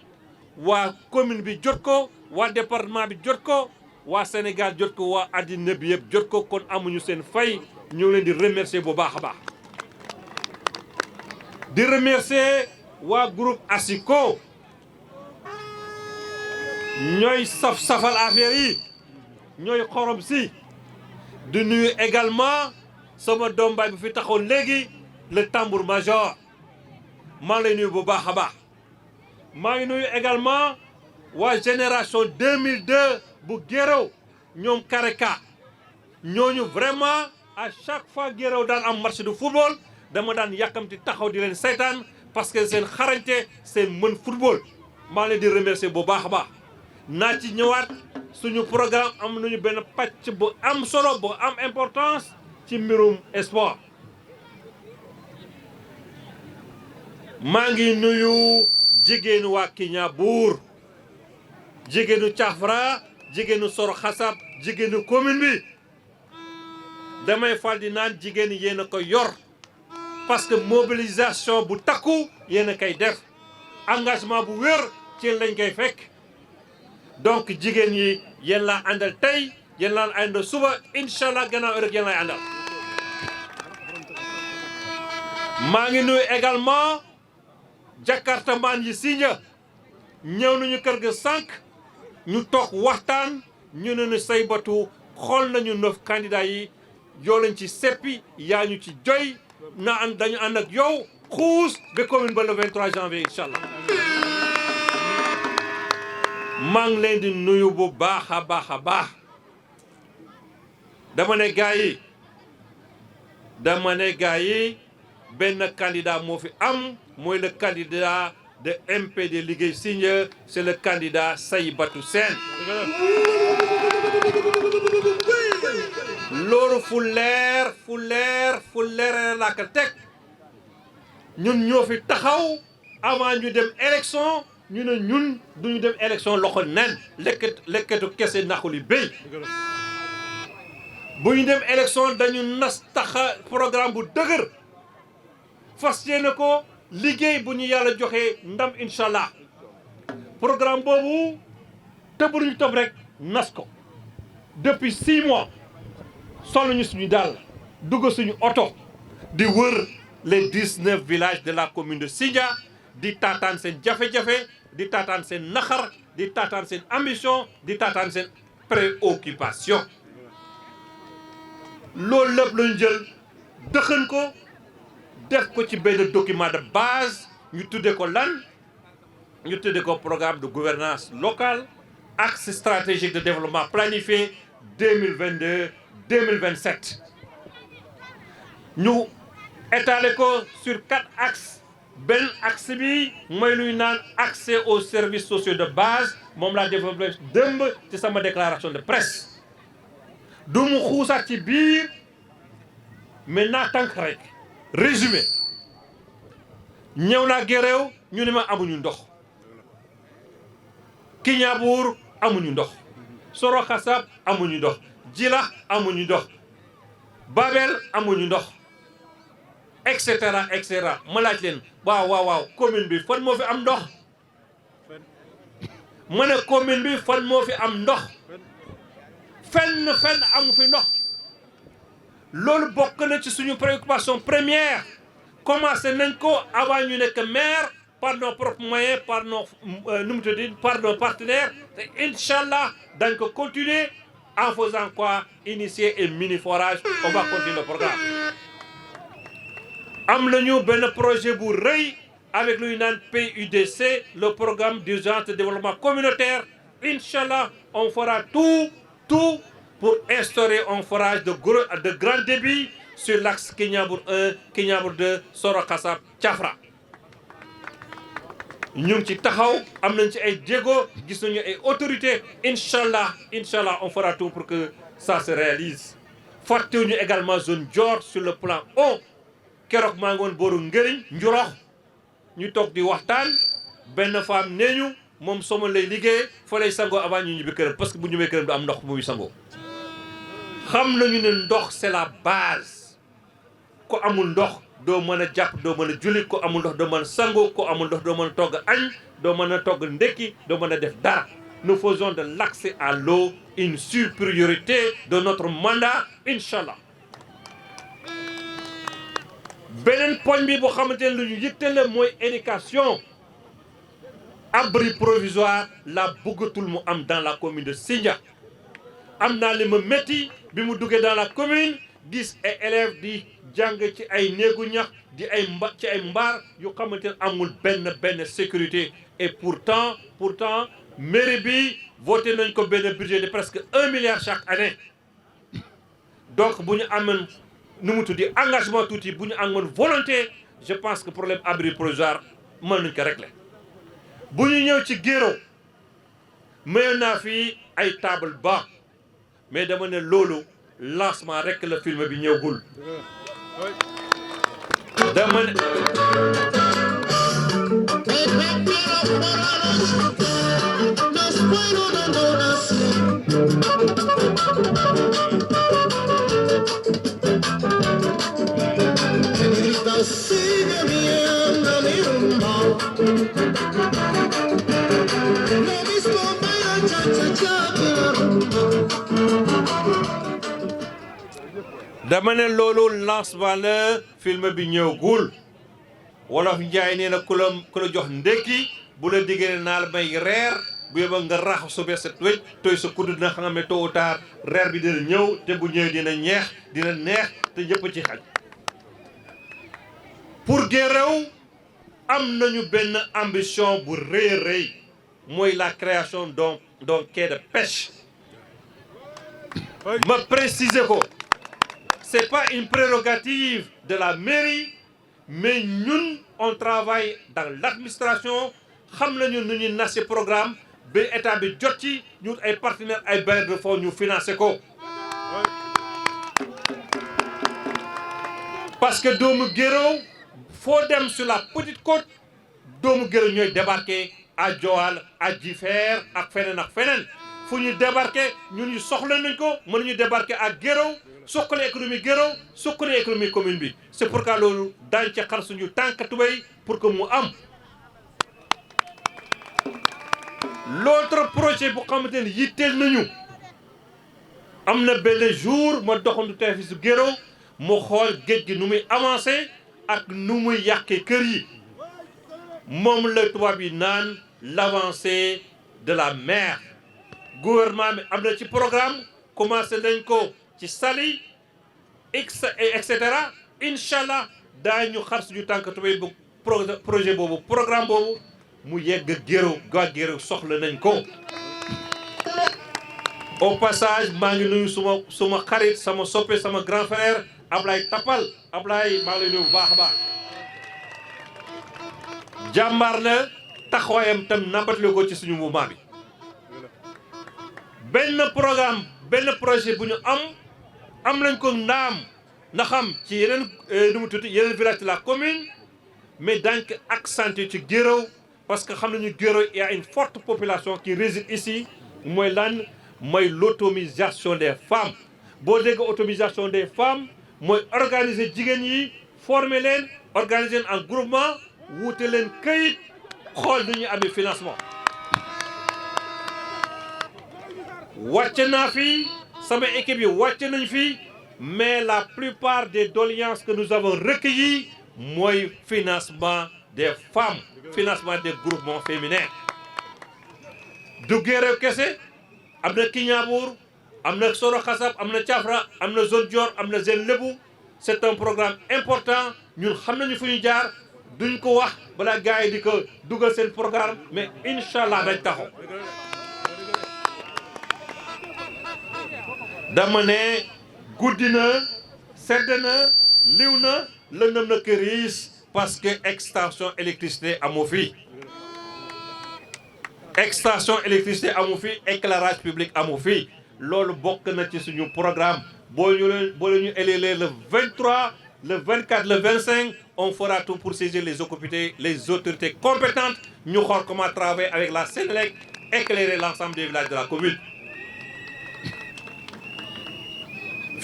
B: waa commune bi jot ko waa département bi jot ko waa Sénégal jot ko waa àddina bi yëpp jot ko kon amuñu seen fay ñu leen di remercier bu baax a baax di remercier waa groupe Asiko ñooy safal affaire yi ñooy xorom si di nuyu également sama doom baay bi fi taxoon léegi le tambour major maa ngi lay nuyu bu baax a baax maa ngi nuyu également waa génération 2002 bu Guéréo ñoom Kareka ñooñu vraiment à chaque fois Guéréo daan am match de football dama daan yàkkamti taxaw di leen saytaan parce que seen xarañte seen mën football maa ngi leen di remercier bu baax a baax naa ci ñëwaat suñu programme am nañu benn pàcc bu am solo bu am importance ci mbirum sport maa ngi nuyu jigéenu waa Kignanbour jigéenu Thiafra jigéenu Soro Xasab jigéenu commune bi damay fal di naan jigéen yéen a ko yor parce que mobilisation bu takku yéen a koy def engagement bu wér ci lañ koy fekk donc jigéen yi yéen laa àndal tey yéen laa àndal suba incha allah gannaaw ëllëg yéen lay àndal. maa ngi nuyu également Jakarta maan yi Sindia ñëw nañu kër ga sànq ñu toog waxtaan ñu ne ñu Saybatu xool nañu 9 candidats yi yoo lañ ci seppi yaa ñu ci joy na ànd dañu ànd ak yow xuus ba commune ba le 23 janvier incha allah. maa ngi leen di nuyu bu baax a baax a baax dama ne gars yi benn candidat moo fi am mooy le candidat de MPD Liggéey Sindia c'est le candidat Saybatu Sène loolu fu leer laa ko teg ñun ñoo fi taxaw avant ñu dem élection ñu ne ñun duñu dem élection loxo nen lekkatu kese naxuli béy bu ñu dem élection dañu nas taxa programme bu dëgër fas yéene ko liggéey bu ñu yàlla joxe ndam incha allah programme boobu tëbruñu tëb rek nas ko depuis 6 mois sol nañu suñu daal dugg suñu oto di wër les 19 villages de la commune de Sindia di taataan seen jafe-jafe di taataan seen naxar di taataan seen ambition di taataan seen préoccupation loolu lépp lañu jël dëxën ko def ko ci benn document de base ñu tuddee ko lan ñu tuddee ko programme de gouvernance locale axe stratégique de développement planifié 2022-2027 ñu étalé ko sur 4 axes benn axe bi mooy luy naan accès aux services sociaux de base moom laa développé démb ci sama déclaration de presse du mu xuusaat ci biir mais naa tànk rek résumé ñëw naa Guéréo ñu ne ma amuñu ndox Kignanbour amuñu ndox Soro Xasab amuñu ndox Djilakh amuñu ndox Babel amuñu ndox et cetera ma laaj leen waaw commune bi fan moo fi am ndox ma ne commune bi fan moo fi am ndox fenn amu fi ndox loolu bokk na ci suñu préoccupation première commencé nañ ko avant ñu nekk maire par nos propres moyens par nos par nos partenaires te incha allah dañ ko continuer en faisant quoi initier un mini forage on va continuer le programme. am nañu benn projet bu rëy avec luy naan PUDC le programme d'urgence de développement communautaire incha allah on fera tout pour instaurer un forage de grand débit sur l'axe Kignanbour 1 Kignanbour 2 Soro Xasab Thiafra ñu ngi ci taxaw am nañ ci ay jéego gis nañu ay autorités incha allah on fera tout pour que ça se réalise fàttewuñu également zone Dior sur le plan eau keroog maa ngi woon booru Ngëriñ Njurox ñu toog di waxtaan benn femme nee ñu moom sama lay liggéey fa lay sangoo avant ñu ñibbi këram parce que bu ñëwee këram du am ndox muy sangoo xam nañu ne ndox c'est la base ko amul ndox doo mën a jàpp doo mën a julli ko amul ndox doo mën a sangoo ko amul ndox doo mën a togg añ doo mën a togg ndekki doo mën a def dara nous faisons de l'accès à l'eau une surpriorité de notre mandat inchallah beneen poñ bi boo xamante ne lu ñu yitte la mooy éducation abri provisoire la bëggatul mu am dans la commune de Sindia am naa li ma métti bi mu duggee dans la commune gis ay élèves di jàng ci ay néegu ñax di ay ci ay mbaar yu xamante ne amul benn sécurité et pourtant mairie bi voté nañ ko benn budget de presque 1 milliard chaque année donc bu ñu amoon nu mu tuddi engagement tuuti bu ñu amoon volonté je pense que problème abri provisoire mën nañ ko régler bu ñu ñëw ci Guéro mayoon naa fii ay table banc mais dama ne loolu lancement rek la film bi ñëwgul dama ne dama ne loolu lancement la film bi ñëwgul wolof njaay nee na ku la jox ndékki bu la diggee naa la may reer bu yóbba nga rax sobee sa wéj tooy sa kudd dina xam ne tôt ou tard reer bi dina ñëw te bu ñëwee dina neex te ñëpp ci xaj pour Guéréo am nañu benn ambition bu rëy mooy la création d'un quai de pêche ma préciser ko c'est pas une prérogative de la mairie mais ñun on travaille dans l'administration xam nañu nu ñuy nase programme ba état bi jot ci ñun ay partenaires ay bailleurs de fonds ñu financé ko parce que doomu Guéréo foo dem sur la petite côte doomu Guéréo ñooy débarquer à Joal à Jifeer ak feneen fu ñu débarquer ñun ñu soxla nañ ko mën nañu débarquer à Guéréo suqali économie Guéréo suqali économie commune bi c'est pourquoi loolu daañu ci xar suñu tànk tubéy pour que mu am l'autre projet bu xamante ne yitteel nañu am na benn jour ma doxantu tey fi su Guéréo mu xool géej gi nu muy avancé ak nu muy yàqee kër yi moom la tubaab yi naan l'avancée de la mer gouvernement bi am na ci programme commencé nañ ko ci Saly et cetera incha allah daañu xar suñu tànk tubéy bu projet boobu programme boobu mu yegg Guéréo gaa Guéréo soxla nañ ko. au passage maa ngi nuyu suma xarit sama soppe sama grand frère Ablaye Tapal Ablaye maa ngi lay nuyu bu baax a baax jàmbaar la taxawaayam tam nambatale ko ci suñu mouvement bi benn programme benn projet bu ñu am nañ ko naam na xam ci yeneen nu mu tudd yeneen village de la commune mais dañ ko accentuer ci Guéréo parce que xam nañu Guéréo il y a une forte population qui réside ici mooy lan mooy l'autonomisation des femmes boo dégg autonomisation des femmes mooy organiser jigéen yi former leen organiser leen en groupement wuute leen këyit xool nu ñuy amee financement wàcce naa fi sama équipe yi wàcce nañ fi mais la plupart des doléances que nous avons recueillies mooy financement des femmes financement des groupements féminins du Guéréo kese am na Kignaabour am na Soro Xasab am na Thiafra am na zone Dior am na zone Lébou c'est un programme important ñun xam nañu fu ñu jaar duñ ko wax balaa gars yi di ko dugal seen programme mais incha allah dañ taxaw dama ne guddi na sedd na liw na lëndëm na këriis parce que extension électricité amu fi extension électricité amu fi éclairage public amu fi loolu bokk na ci suñu programme boo ñu élever le 23 le 24 le 25 on fera tout pour saisir les autorités compétentes ñu xool comment travailler avec la Sénélec éclairer l'ensemble des villages de la commune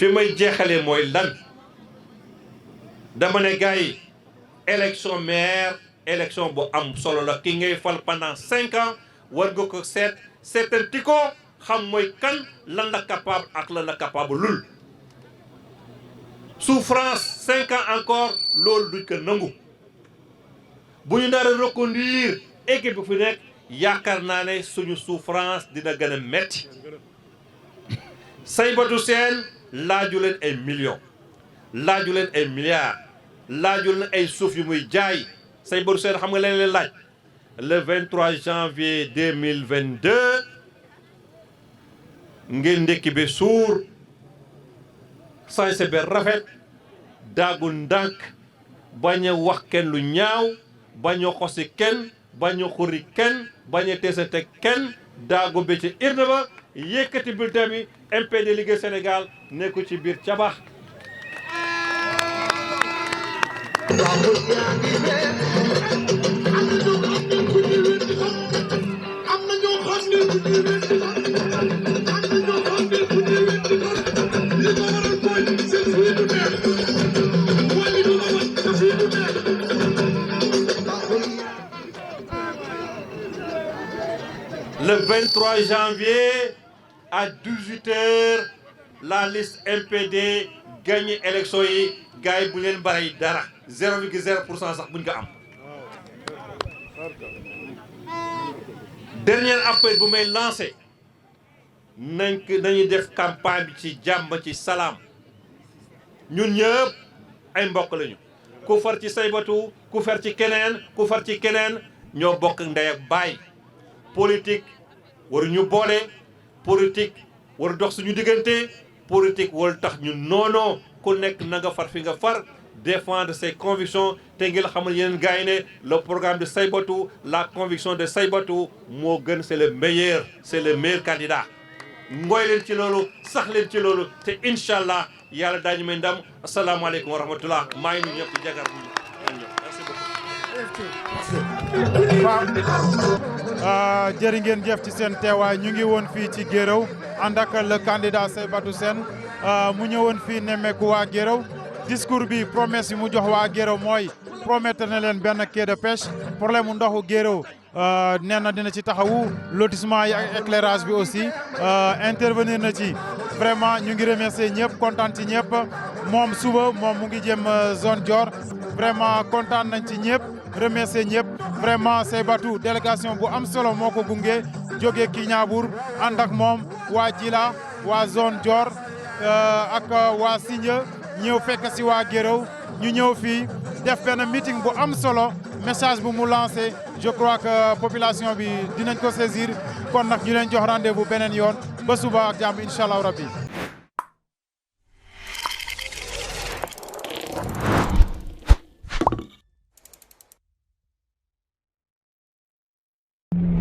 B: fi may jeexalee mooy lan dama ne gars yi élection maire élection bu am solo la ki ngay fal pendant 5 ans war nga ko seetanti ko xam mooy kan lan la capable ak lan la capable lul souffrance 5 ans encore loolu duñ ko nangu bu ñu nar a reconduire équipe bi fi nekk yaakaar naa ne suñu souffrance dina gën a metti Saïbatou Sène laaju leen ay millions laaju leen ay milliards laaju leen ay suuf yu muy jaay Saïbatou Sène xam nga leen laaj le 23 janvier 2022 ngeen ndekki be suur sañse be rafet daagu ndànk bañ a wax kenn lu ñaaw bañ a xosi kenn bañ a xuri kenn bañ a teesante kenn daagu be ci irna ba yëkkati bulletin bi MPD Liggéey Sénégal nekku ci biir cabax Le 23 janvier à 18h, la liste MPD gagne élection yi gars yi bu leen bari dara 0,0% sax buñ ko am. Dernier appel bu may lancé nañu def campagne bi ci jàmm ci salaam ñun ñëpp ay mbokk lañu ku far ci Saïbatou ku far ci keneen ñoo bokk ndey ak baay. Politique waruñu boole politique waru dox suñu diggante politique waru tax ñu noonoo ku nekk na nga far fi nga far défendre ses convictions te ngeen xamal yeneen gars yi ne le programme de Saïbatou la conviction de Saïbatou moo gën c'est le meilleur candidat ngooy leen ci loolu sax leen ci loolu te incha allah yàlla daañu may ndam asalaamaaleykum wa rahmatullah maa ngi nuyu ñëpp ci jagar bi
C: waaw jërë ngeen jëf ci seen teewaay ñu ngi woon fii ci Guéréo ànd ak le candidat Saïbatou Sène mu ñëwoon fii nemmeeku waa Guéréo discours bi promesse yi mu jox waa Guéréo mooy promettre na leen benn quai de pêche problème mu ndoxu Guéréo nee na dina ci taxawu lotissement yi ak éclairage bi aussi intervenir na ci vraiment ñu ngi remercier ñëpp kontaan ci ñëpp moom suba moom mu ngi jëm zone Dior vraiment kontaan nañ ci ñëpp remercier ñëpp vraiment Saïbatou délégation bu am solo moo ko gunge jógee Kignaabour ànd ak moom waa Djila waa zone Dior ak waa Sindia ñëw fekk si waa Guéréo ñu ñëw fii def benn meeting bu am solo message bu mu lancé je crois que population bi dinañ ko saisir kon nag ñu leen jox rendez-vous beneen yoon ba suba ak jàmm incha allah rabbi